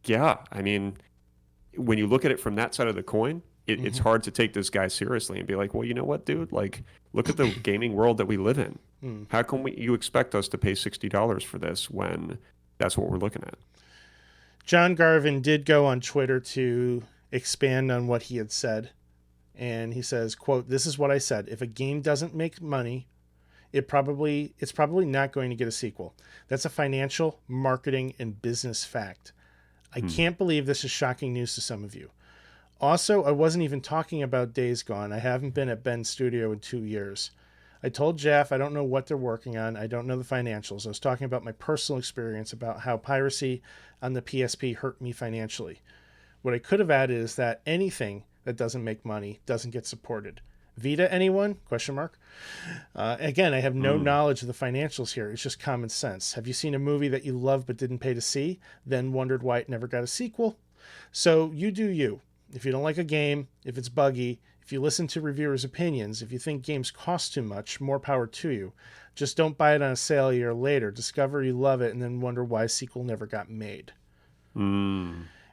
yeah, I mean, when you look at it from that side of the coin, it's hard to take this guy seriously and be like, well, you know what, dude? Like, look at the gaming world that we live in. How can you expect us to pay $60 for this when that's what we're looking at? John Garvin did go on Twitter to expand on what he had said. And he says, quote, "This is what I said. If a game doesn't make money, it's probably not going to get a sequel. That's a financial, marketing, and business fact. I can't believe this is shocking news to some of you. Also, I wasn't even talking about Days Gone. I haven't been at Ben's studio in 2 years. I told Jeff I don't know what they're working on. I don't know the financials. I was talking about my personal experience about how piracy on the PSP hurt me financially. What I could have added is that anything that doesn't make money doesn't get supported. Vita, anyone? Question mark. Again, I have no knowledge of the financials here. It's just common sense. Have you seen a movie that you loved but didn't pay to see, then wondered why it never got a sequel? So you do you. If you don't like a game, if it's buggy, if you listen to reviewers' opinions, if you think games cost too much, more power to you. Just don't buy it on a sale a year later. Discover you love it and then wonder why a sequel never got made."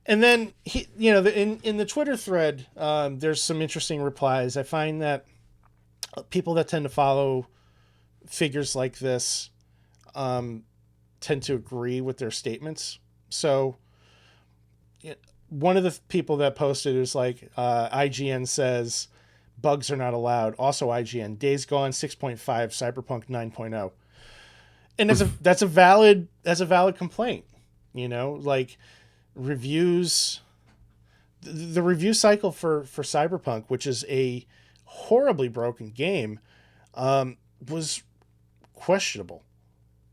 And then, in the Twitter thread, there's some interesting replies. I find that people that tend to follow figures like this tend to agree with their statements. So one of the people that posted is like, IGN says, bugs are not allowed. Also IGN, Days Gone 6.5, Cyberpunk 9.0. And that's a valid complaint, like reviews. The review cycle for Cyberpunk, which is a horribly broken game, was questionable.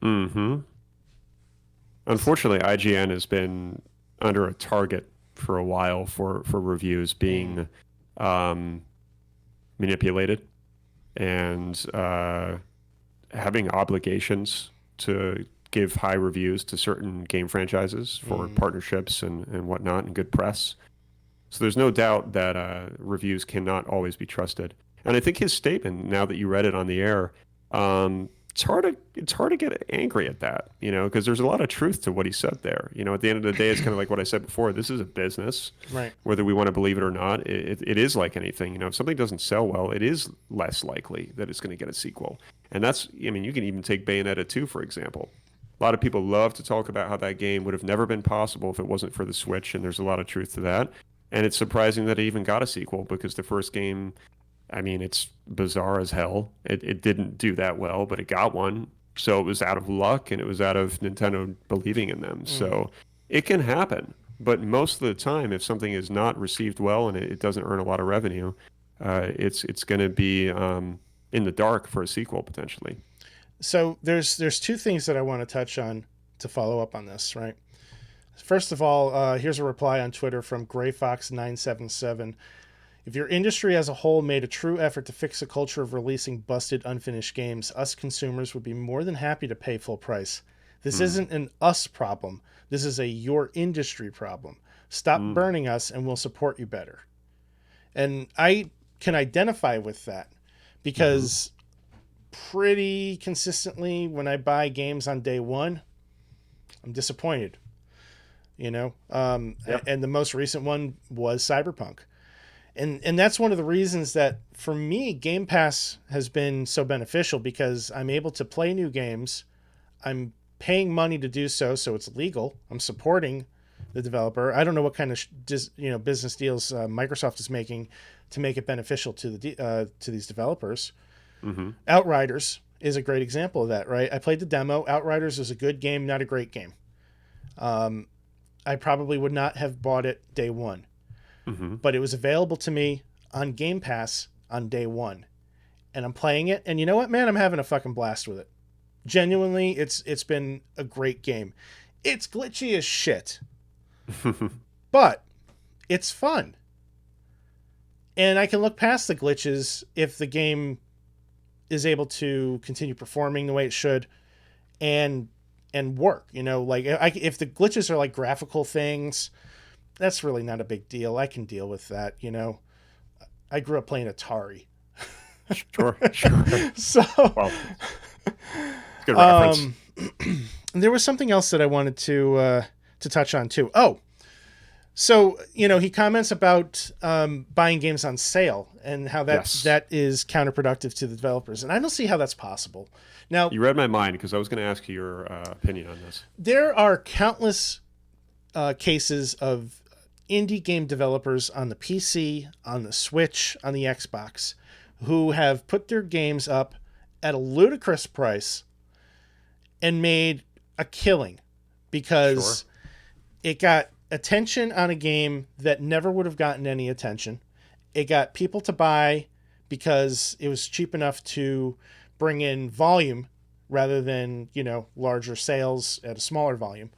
Unfortunately, IGN has been under a target for a while for reviews being manipulated and having obligations to give high reviews to certain game franchises for partnerships and whatnot and good press. So there's no doubt that reviews cannot always be trusted. And I think his statement, now that you read it on the air, it's hard to get angry at that, because there's a lot of truth to what he said there. At the end of the day, it's kind of like what I said before. This is a business, right? Whether we want to believe it or not, it is like anything. If something doesn't sell well, it is less likely that it's going to get a sequel. And that's, you can even take Bayonetta 2, for example. A lot of people love to talk about how that game would have never been possible if it wasn't for the Switch, and there's a lot of truth to that. And it's surprising that it even got a sequel, because the first game, it's bizarre as hell. It didn't do that well, but it got one. So it was out of luck, and it was out of Nintendo believing in them. So it can happen. But most of the time, if something is not received well and it doesn't earn a lot of revenue, it's going to be in the dark for a sequel, potentially. So there's two things that I want to touch on to follow up on this, right? First of all, here's a reply on Twitter from GrayFox977. If your industry as a whole made a true effort to fix the culture of releasing busted, unfinished games, us consumers would be more than happy to pay full price. This isn't an us problem. This is a your industry problem. Stop burning us and we'll support you better. And I can identify with that because pretty consistently when I buy games on day one, I'm disappointed. You know, and the most recent one was Cyberpunk. And that's one of the reasons that for me, Game Pass has been so beneficial because I'm able to play new games. I'm paying money to do so, so it's legal. I'm supporting the developer. I don't know what kind of business deals Microsoft is making to make it beneficial to to these developers. Outriders is a great example of that, right? I played the demo. Outriders is a good game, not a great game. I probably would not have bought it day one, but it was available to me on Game Pass on day one, and I'm playing it. And you know what, man? I'm having a fucking blast with it. Genuinely, it's been a great game. It's glitchy as shit, but it's fun. And I can look past the glitches if the game is able to continue performing the way it should and work. You know, like if the glitches are like graphical things, that's really not a big deal. I can deal with that. You know, I grew up playing Atari. Sure. So, well, good reference. There was something else that I wanted to touch on too. Oh, so, you know, he comments about buying games on sale and how that is counterproductive to the developers. And I don't see how that's possible. Now, you read my mind because I was going to ask you your opinion on this. There are countless cases of indie game developers on the PC, on the Switch, on the Xbox, who have put their games up at a ludicrous price and made a killing because it got attention on a game that never would have gotten any attention. It got people to buy because it was cheap enough to bring in volume rather than, you know, larger sales at a smaller volume.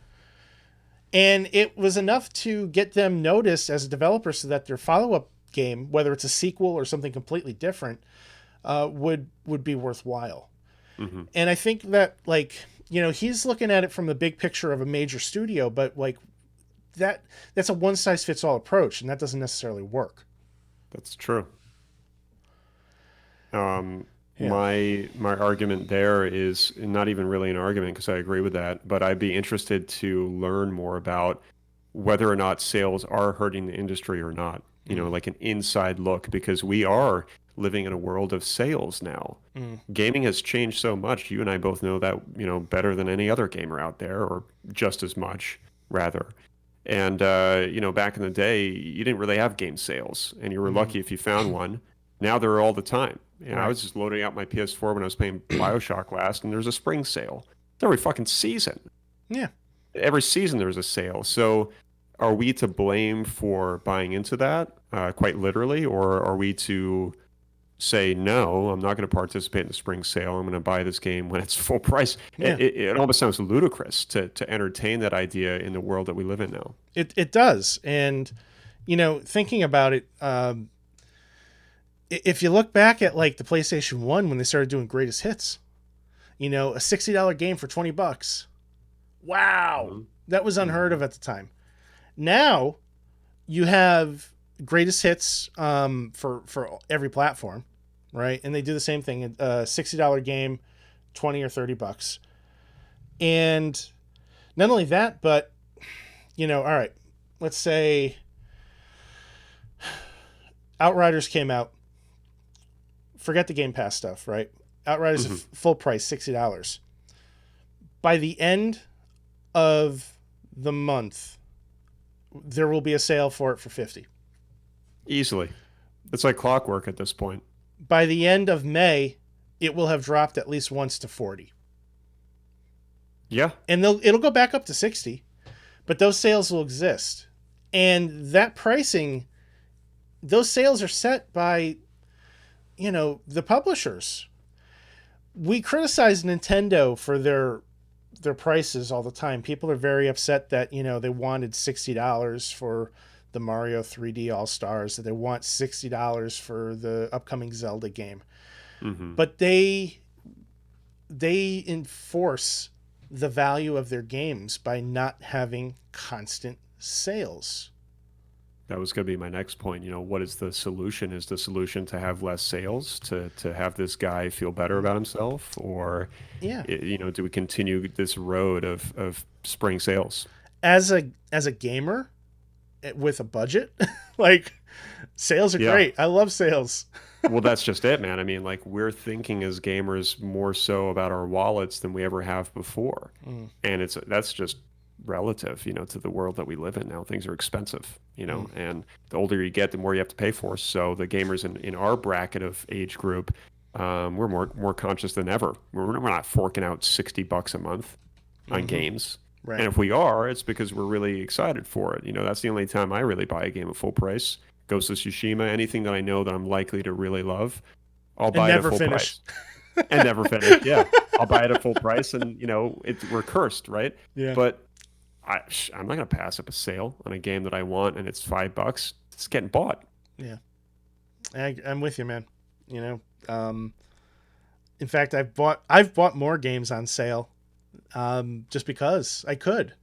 And it was enough to get them noticed as a developer so that their follow-up game, whether it's a sequel or something completely different, would be worthwhile. And I think that, like, you know, he's looking at it from the big picture of a major studio, but like that's a one-size-fits-all approach, and that doesn't necessarily work. That's true. My argument there is not even really an argument because I agree with that, but I'd be interested to learn more about whether or not sales are hurting the industry or not. You know, like an inside look, because we are living in a world of sales now. Gaming has changed so much. You and I both know that, you know, better than any other gamer out there, or just as much, rather. And, you know, back in the day, you didn't really have game sales, and you were lucky if you found one. Now they're all the time. You know, I was just loading out my PS4 when I was playing BioShock last, and there's a spring sale. It's every fucking season. Yeah. Every season there's a sale. So are we to blame for buying into that, quite literally, or are we to say, no, I'm not going to participate in the spring sale. I'm going to buy this game when it's full price. Yeah. It almost sounds ludicrous to entertain that idea in the world that we live in now. It does. And, you know, thinking about it, if you look back at like the PlayStation 1 when they started doing greatest hits, you know, a $60 game for $20. Wow. That was unheard of at the time. Now you have greatest hits for every platform, right? And they do the same thing. A $60 game, $20 or $30. And not only that, but, you know, all right, let's say Outriders came out. Forget the Game Pass stuff, right? Outriders is full price, $60. By the end of the month, there will be a sale for it for $50. Easily. It's like clockwork at this point. By the end of May, it will have dropped at least once to $40. Yeah. And it'll go back up to $60, but those sales will exist. And that pricing, those sales are set by, you know, the publishers. We criticize Nintendo for their prices all the time. People are very upset that, you know, they wanted $60 for the Mario 3D All-Stars, that they want $60 for the upcoming Zelda game. Mm-hmm. But they enforce the value of their games by not having constant sales. That was going to be my next point. What is the solution? Is the solution to have less sales, to have this guy feel better about himself? Or, Yeah. Do we continue this road of spring sales? As a gamer with a budget, like, sales are great. I love sales. Well, that's just it, man. I mean, like, we're thinking as gamers more so about our wallets than we ever have before. And that's just relative, to the world that we live in now. Things are expensive, and the older you get, the more you have to pay for. So the gamers in our bracket of age group, we're more conscious than ever. We're not forking out $60 a month on games. Right. And if we are, it's because we're really excited for it. That's the only time I really buy a game at full price. Ghost of Tsushima, anything that I know that I'm likely to really love, I'll buy it at full price. And never finish. Yeah. I'll buy it at full price, and we're cursed, right? Yeah. But I'm not gonna pass up a sale on a game that I want and it's $5. It's getting bought. Yeah. I'm with you, man. In fact, I've bought more games on sale, just because I could.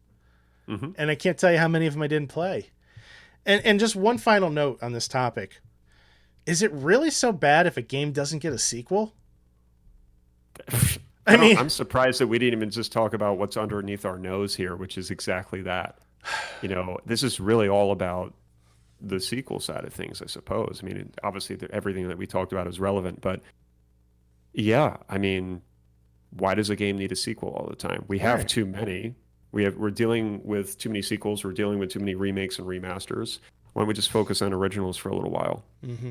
Mm-hmm. And I can't tell you how many of them I didn't play. And just one final note on this topic. Is it really so bad if a game doesn't get a sequel? I'm surprised that we didn't even just talk about what's underneath our nose here, which is exactly that. This is really all about the sequel side of things, I suppose. I mean, obviously everything that we talked about is relevant, but yeah, I mean, why does a game need a sequel all the time? We have too many. We're dealing with too many sequels. We're dealing with too many remakes and remasters. Why don't we just focus on originals for a little while? Mm-hmm.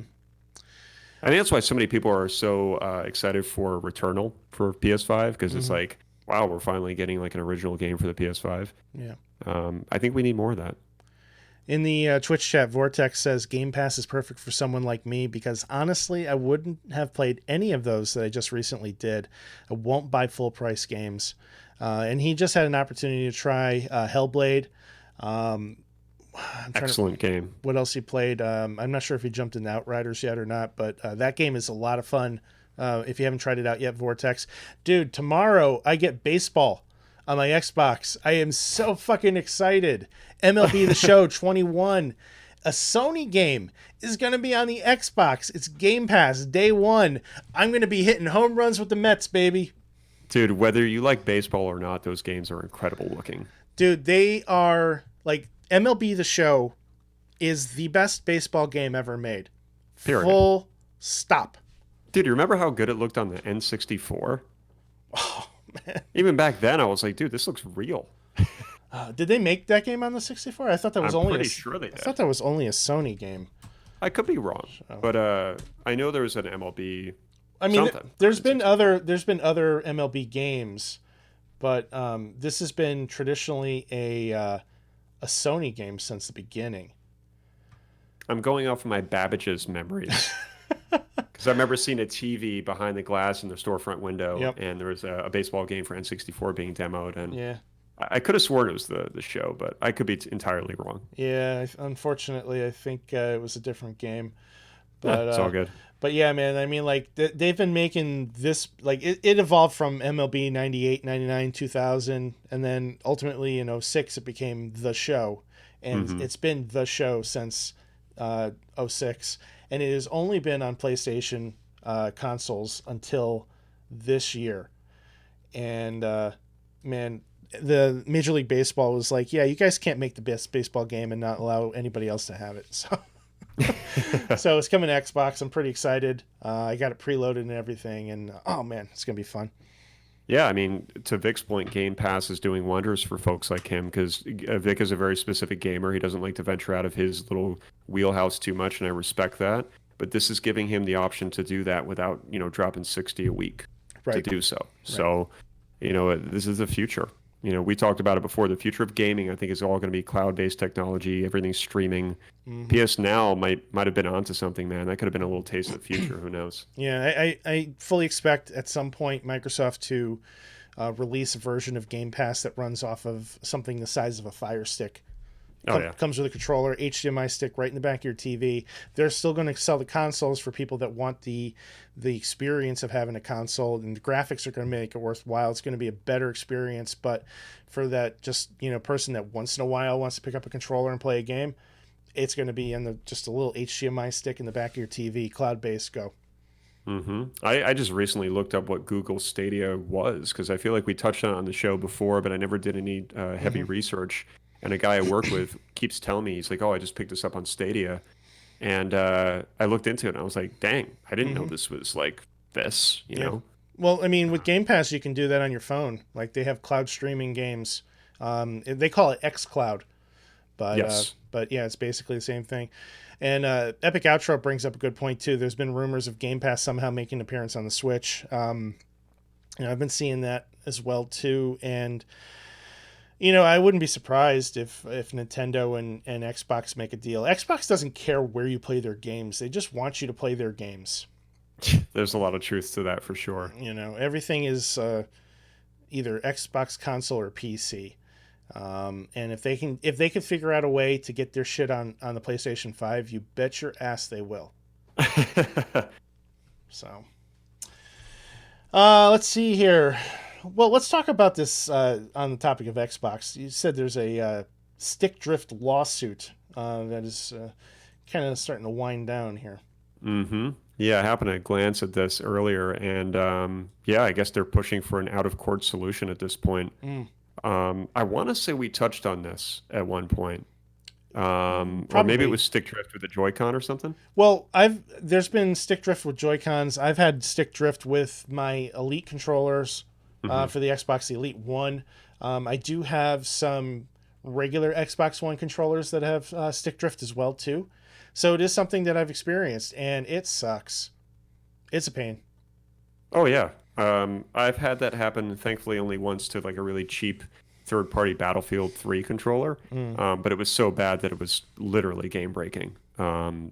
I think that's why so many people are so excited for Returnal for PS5, because it's like, wow, we're finally getting like an original game for the PS5. Yeah. I think we need more of that. In the Twitch chat, Vortex says Game Pass is perfect for someone like me because honestly, I wouldn't have played any of those that I just recently did. I won't buy full price games. And he just had an opportunity to try Hellblade. Excellent game. What else he played? I'm not sure if he jumped into Outriders yet or not, but that game is a lot of fun. If you haven't tried it out yet, Vortex. Dude, tomorrow I get baseball on my Xbox. I am so fucking excited. MLB The Show 21. A Sony game is going to be on the Xbox. It's Game Pass day one. I'm going to be hitting home runs with the Mets, baby. Dude, whether you like baseball or not, those games are incredible looking. Dude, they are like MLB The Show is the best baseball game ever made. Period. Full stop. Dude, you remember how good it looked on the N64? Oh, man. Even back then, I was like, dude, this looks real. Did they make that game on the 64? I thought that was sure they did. I thought that was only a Sony game. I could be wrong, but I know there was an MLB. I mean, there's been other MLB games, but this has been traditionally a Sony game since the beginning. I'm going off of my Babbage's memories. Because I remember seeing a TV behind the glass in the storefront window, and there was a baseball game for N64 being demoed, and I could have sworn it was the show, but I could be entirely wrong. Yeah, unfortunately, I think it was a different game. But it's all good. But yeah, man, I mean, like, they've been making this, like, it evolved from MLB 98, 99, 2000, and then ultimately in 06 it became The Show. And it's been The Show since 06. And it has only been on PlayStation consoles until this year. And, man, the Major League Baseball was like, yeah, you guys can't make the best baseball game and not allow anybody else to have it. So... So it's coming to Xbox. I'm pretty excited. I got it preloaded and everything, and oh man, it's gonna be fun. Yeah, I mean, to Vic's point, Game Pass is doing wonders for folks like him because Vic is a very specific gamer. He doesn't like to venture out of his little wheelhouse too much, and I respect that. But this is giving him the option to do that without, dropping $60 a week to do so. Right. So, this is the future. We talked about it before. The future of gaming, I think, is all going to be cloud-based technology. Everything's streaming. PS Now might have been onto something, man. That could have been a little taste of the future. Who knows? Yeah, I fully expect at some point Microsoft to release a version of Game Pass that runs off of something the size of a Fire Stick. Oh, yeah. Comes with a controller, HDMI stick right in the back of your TV. They're still going to sell the consoles for people that want the experience of having a console, and the graphics are going to make it worthwhile. It's going to be a better experience, but for that just, person that once in a while wants to pick up a controller and play a game, it's going to be in just a little HDMI stick in the back of your TV, cloud-based, go. Mm-hmm. I just recently looked up what Google Stadia was, because I feel like we touched on the show before, but I never did any heavy research. And a guy I work with keeps telling me, he's like, oh, I just picked this up on Stadia. And I looked into it and I was like, dang, I didn't know this was like this, you know? Well, I mean, with Game Pass, you can do that on your phone. Like, they have cloud streaming games. They call it xCloud. But, Yes. But yeah, it's basically the same thing. And Epic Outro brings up a good point, too. There's been rumors of Game Pass somehow making an appearance on the Switch. I've been seeing that as well, too. And I wouldn't be surprised if Nintendo and Xbox make a deal. Xbox doesn't care where you play their games. They just want you to play their games. There's a lot of truth to that for sure. Everything is either Xbox console or PC. And if they can figure out a way to get their shit on the PlayStation 5, you bet your ass they will. So, let's see here. Well, let's talk about this on the topic of Xbox. You said there's a stick drift lawsuit that is kind of starting to wind down here. Mm-hmm. Yeah, I happened to glance at this earlier, and I guess they're pushing for an out-of-court solution at this point. I want to say we touched on this at one point. Or maybe it was stick drift with the Joy-Con or something. Well, there's been stick drift with Joy-Cons. I've had stick drift with my Elite controllers. For the Xbox Elite One. I do have some regular Xbox One controllers that have stick drift as well, too. So it is something that I've experienced, and it sucks. It's a pain. Oh, yeah. I've had that happen, thankfully, only once to like a really cheap third-party Battlefield 3 controller. But it was so bad that it was literally game-breaking.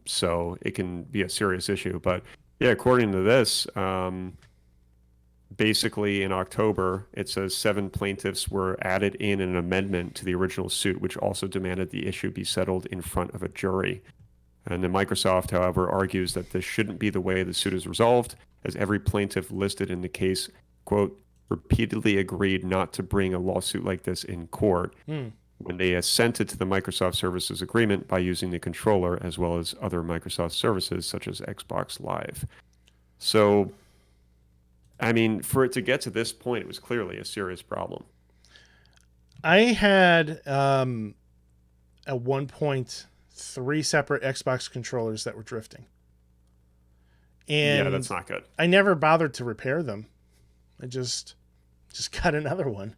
So it can be a serious issue. But yeah, according to this... basically, in October, it says 7 plaintiffs were added in an amendment to the original suit, which also demanded the issue be settled in front of a jury. And then Microsoft, however, argues that this shouldn't be the way the suit is resolved, as every plaintiff listed in the case, quote, repeatedly agreed not to bring a lawsuit like this in court when they assented to the Microsoft Services Agreement by using the controller as well as other Microsoft services such as Xbox Live. So... I mean, for it to get to this point, it was clearly a serious problem. I had, at one point, 3 separate Xbox controllers that were drifting. And yeah, that's not good. I never bothered to repair them. I just got another one.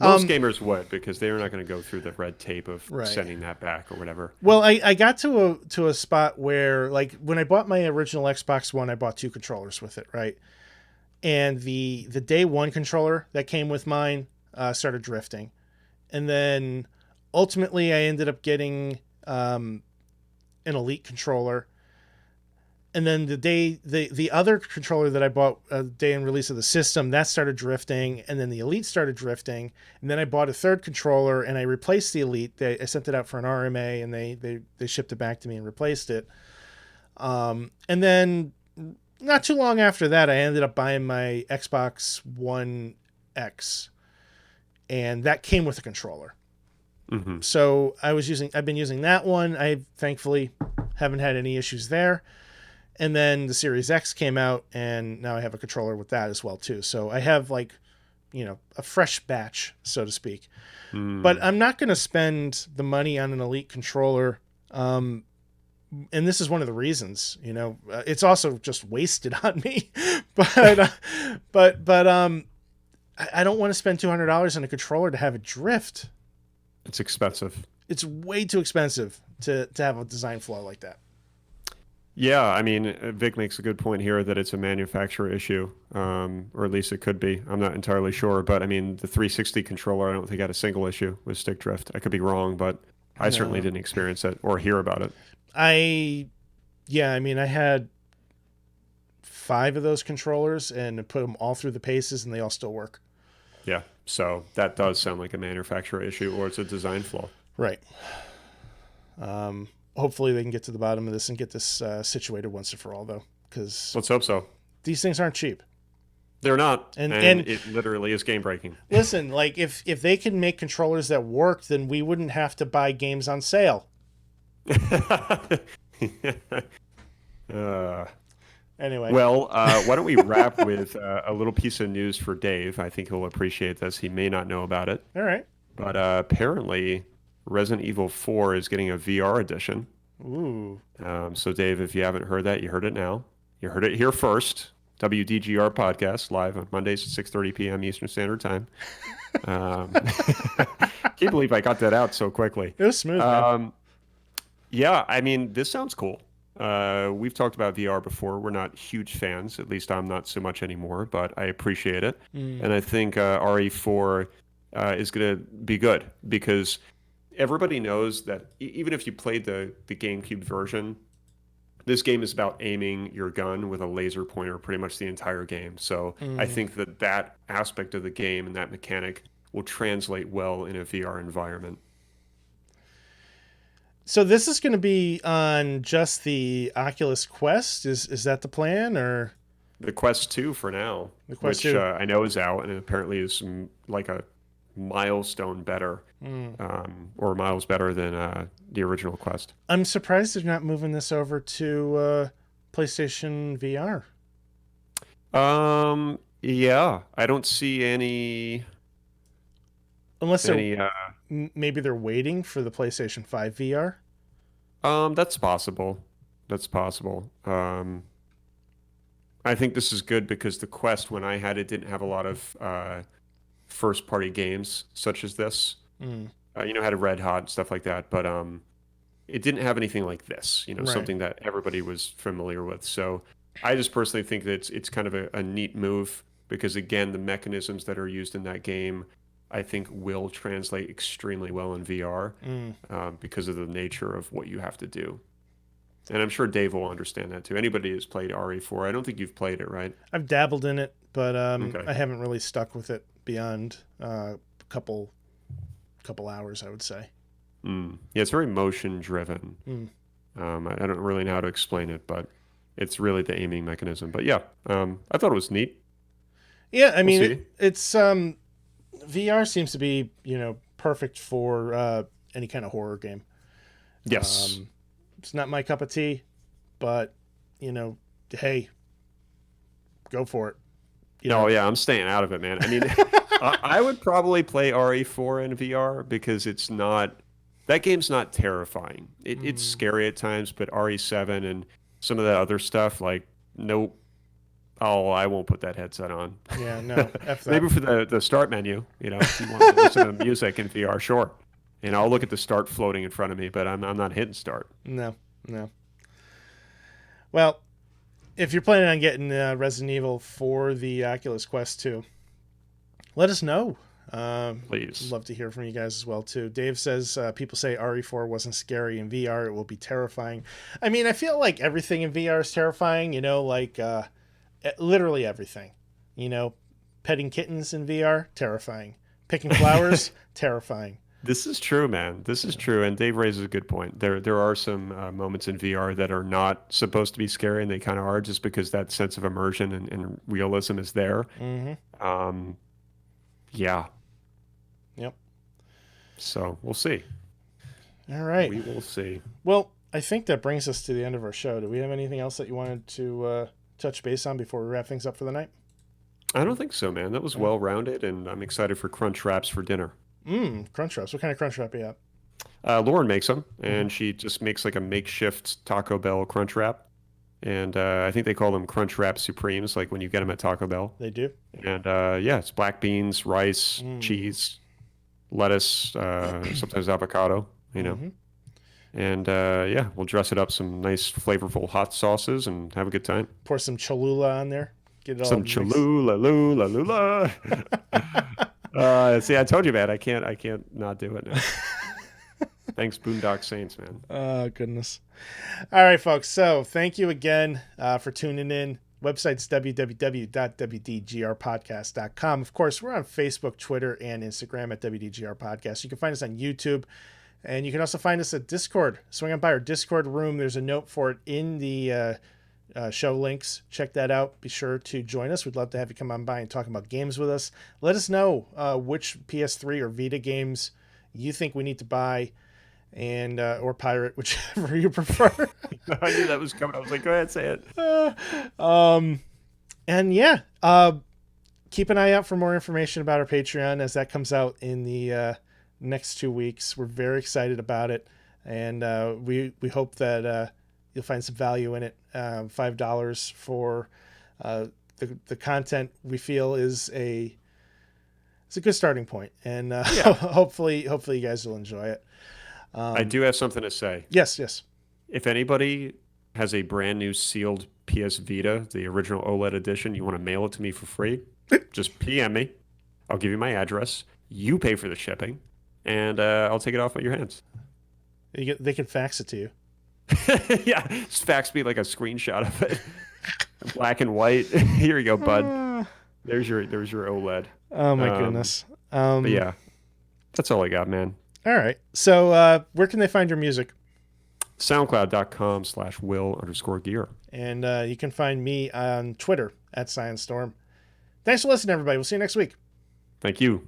Most gamers would, because they're not going to go through the red tape of Right. sending that back or whatever. Well, I got to a spot where, like, when I bought my original Xbox One, I bought 2 controllers with it, right? And the day one controller that came with mine started drifting. And then ultimately I ended up getting an Elite controller. And then the other controller that I bought day in release of the system, that started drifting, and then the Elite started drifting, and then I bought a third controller and I replaced the Elite. I sent it out for an RMA, and they shipped it back to me and replaced it. And then not too long after that, I ended up buying my Xbox One X, and that came with a controller. Mm-hmm. So I've been using that one. I thankfully haven't had any issues there. And then the Series X came out, and now I have a controller with that as well, too. So I have, like, a fresh batch, so to speak. But I'm not going to spend the money on an Elite controller. And this is one of the reasons, it's also just wasted on me. But I don't want to spend $200 on a controller to have it drift. It's expensive. It's way too expensive to have a design flaw like that. Yeah, I mean, Vic makes a good point here that it's a manufacturer issue, or at least it could be. I'm not entirely sure, but I mean, the 360 controller, I don't think had a single issue with stick drift. I could be wrong, but I certainly didn't experience it or hear about it. I had 5 of those controllers and put them all through the paces, and they all still work. Yeah, So that does sound like a manufacturer issue, or it's a design flaw. Right. Hopefully they can get to the bottom of this and get this situated once and for all, though, because Let's hope so. these things aren't cheap. They're not, And it literally is game breaking. Listen, like if they can make controllers that work, then we wouldn't have to buy games on sale. Anyway. Well, why don't we wrap with a little piece of news for Dave? I think he'll appreciate this. He may not know about it. All right. But apparently Resident Evil 4 is getting a VR edition. Ooh. So Dave, if you haven't heard that, you heard it now. You heard it here first. WDGR podcast live on Mondays at 6:30 p.m. Eastern Standard Time. Can't believe I got that out so quickly. It was smooth, man. Yeah, I mean, this sounds cool. We've talked about VR before. We're not huge fans. At least I'm not so much anymore, but I appreciate it. And I think RE4 is going to be good because everybody knows that even if you played the GameCube version, this game is about aiming your gun with a laser pointer pretty much the entire game. So I think that aspect of the game and that mechanic will translate well in a VR environment. So this is going to be on just the Oculus Quest? Is that the plan, or the Quest 2 for now? The Quest which 2. I know is out and apparently is like a milestone better, or miles better than the original Quest. I'm surprised they're not moving this over to PlayStation VR. Yeah, I don't see any. Unless they're maybe they're waiting for the PlayStation 5 VR. That's possible. That's possible. I think this is good because the Quest, when I had it, didn't have a lot of first-party games such as this. Had a Red Hot and stuff like that, but it didn't have anything like this. Right. Something that everybody was familiar with. So I just personally think that it's kind of a neat move because, again, the mechanisms that are used in that game, I think, will translate extremely well in VR because of the nature of what you have to do. And I'm sure Dave will understand that too. Anybody who's played RE4, I don't think you've played it, right? I've dabbled in it, but Okay. I haven't really stuck with it beyond a couple hours, I would say. Yeah, it's very motion driven. I don't really know how to explain it, but it's really the aiming mechanism. But yeah, I thought it was neat. Yeah, I mean, see. it's VR seems to be, perfect for any kind of horror game. Yes. It's not my cup of tea, but, hey, go for it. Yeah, I'm staying out of it, man. I mean, I would probably play RE4 in VR because that game's not terrifying. It's scary at times, but RE7 and some of that other stuff, like, nope. Oh, I won't put that headset on. Yeah, no, F that. Maybe for the start menu, if you want to listen to music in VR, sure. I'll look at the start floating in front of me, but I'm not hitting start. No. Well, if you're planning on getting Resident Evil for the Oculus Quest 2, let us know. Please. Love to hear from you guys as well, too. Dave says people say RE4 wasn't scary. In VR, it will be terrifying. I mean, I feel like everything in VR is terrifying, literally everything. Petting kittens in VR, terrifying. Picking flowers, terrifying. This is true, man. This is true, and Dave raises a good point. There are some moments in VR that are not supposed to be scary, and they kind of are, just because that sense of immersion and realism is there. Yeah. Yep. So we'll see. All right. We will see. Well, I think that brings us to the end of our show. Do we have anything else that you wanted to touch base on before we wrap things up for the night? I don't think so, man. That was well-rounded, and I'm excited for crunch wraps for dinner. Crunch wraps. What kind of crunch wrap are you at? Lauren makes them, and she just makes like a makeshift Taco Bell crunch wrap. And I think they call them Crunch Wrap Supremes, like when you get them at Taco Bell. They do? And it's black beans, rice, cheese, lettuce, sometimes avocado, And we'll dress it up some nice flavorful hot sauces and have a good time. Pour some Cholula on there. Get it all some mixed. Cholula, lula, lula. See, I told you, man, I can't not do it now. Thanks, Boondock Saints, man. Oh, goodness. All right, folks. So thank you again for tuning in. Website's www.wdgrpodcast.com. Of course, we're on Facebook, Twitter, and Instagram at WDGR Podcast. You can find us on YouTube, and you can also find us at Discord. Swing on by our Discord room. There's a note for it in the show links. Check that out. Be sure to join us. We'd love to have you come on by and talk about games with us. Let us know which PS3 or Vita games you think we need to buy, and or pirate, whichever you prefer. I knew that was coming. I was like, go ahead, say it. And yeah, keep an eye out for more information about our Patreon as that comes out in the next 2 weeks. We're very excited about it, and we hope that you'll find some value in it. $5 for the content we feel is a good starting point, and hopefully you guys will enjoy it. I do have something to say. Yes. If anybody has a brand new sealed PS Vita, the original OLED edition, you want to mail it to me for free, just PM me. I'll give you my address. You pay for the shipping, and I'll take it off at your hands. They can fax it to you. Yeah, just fax me like a screenshot of it, black and white. Here you go, bud. There's your OLED. Oh my goodness. But yeah, that's all I got, man. All right. So where can they find your music? SoundCloud.com/Will_Gear. And you can find me on Twitter at ScienceStorm. Thanks for listening, everybody. We'll see you next week. Thank you.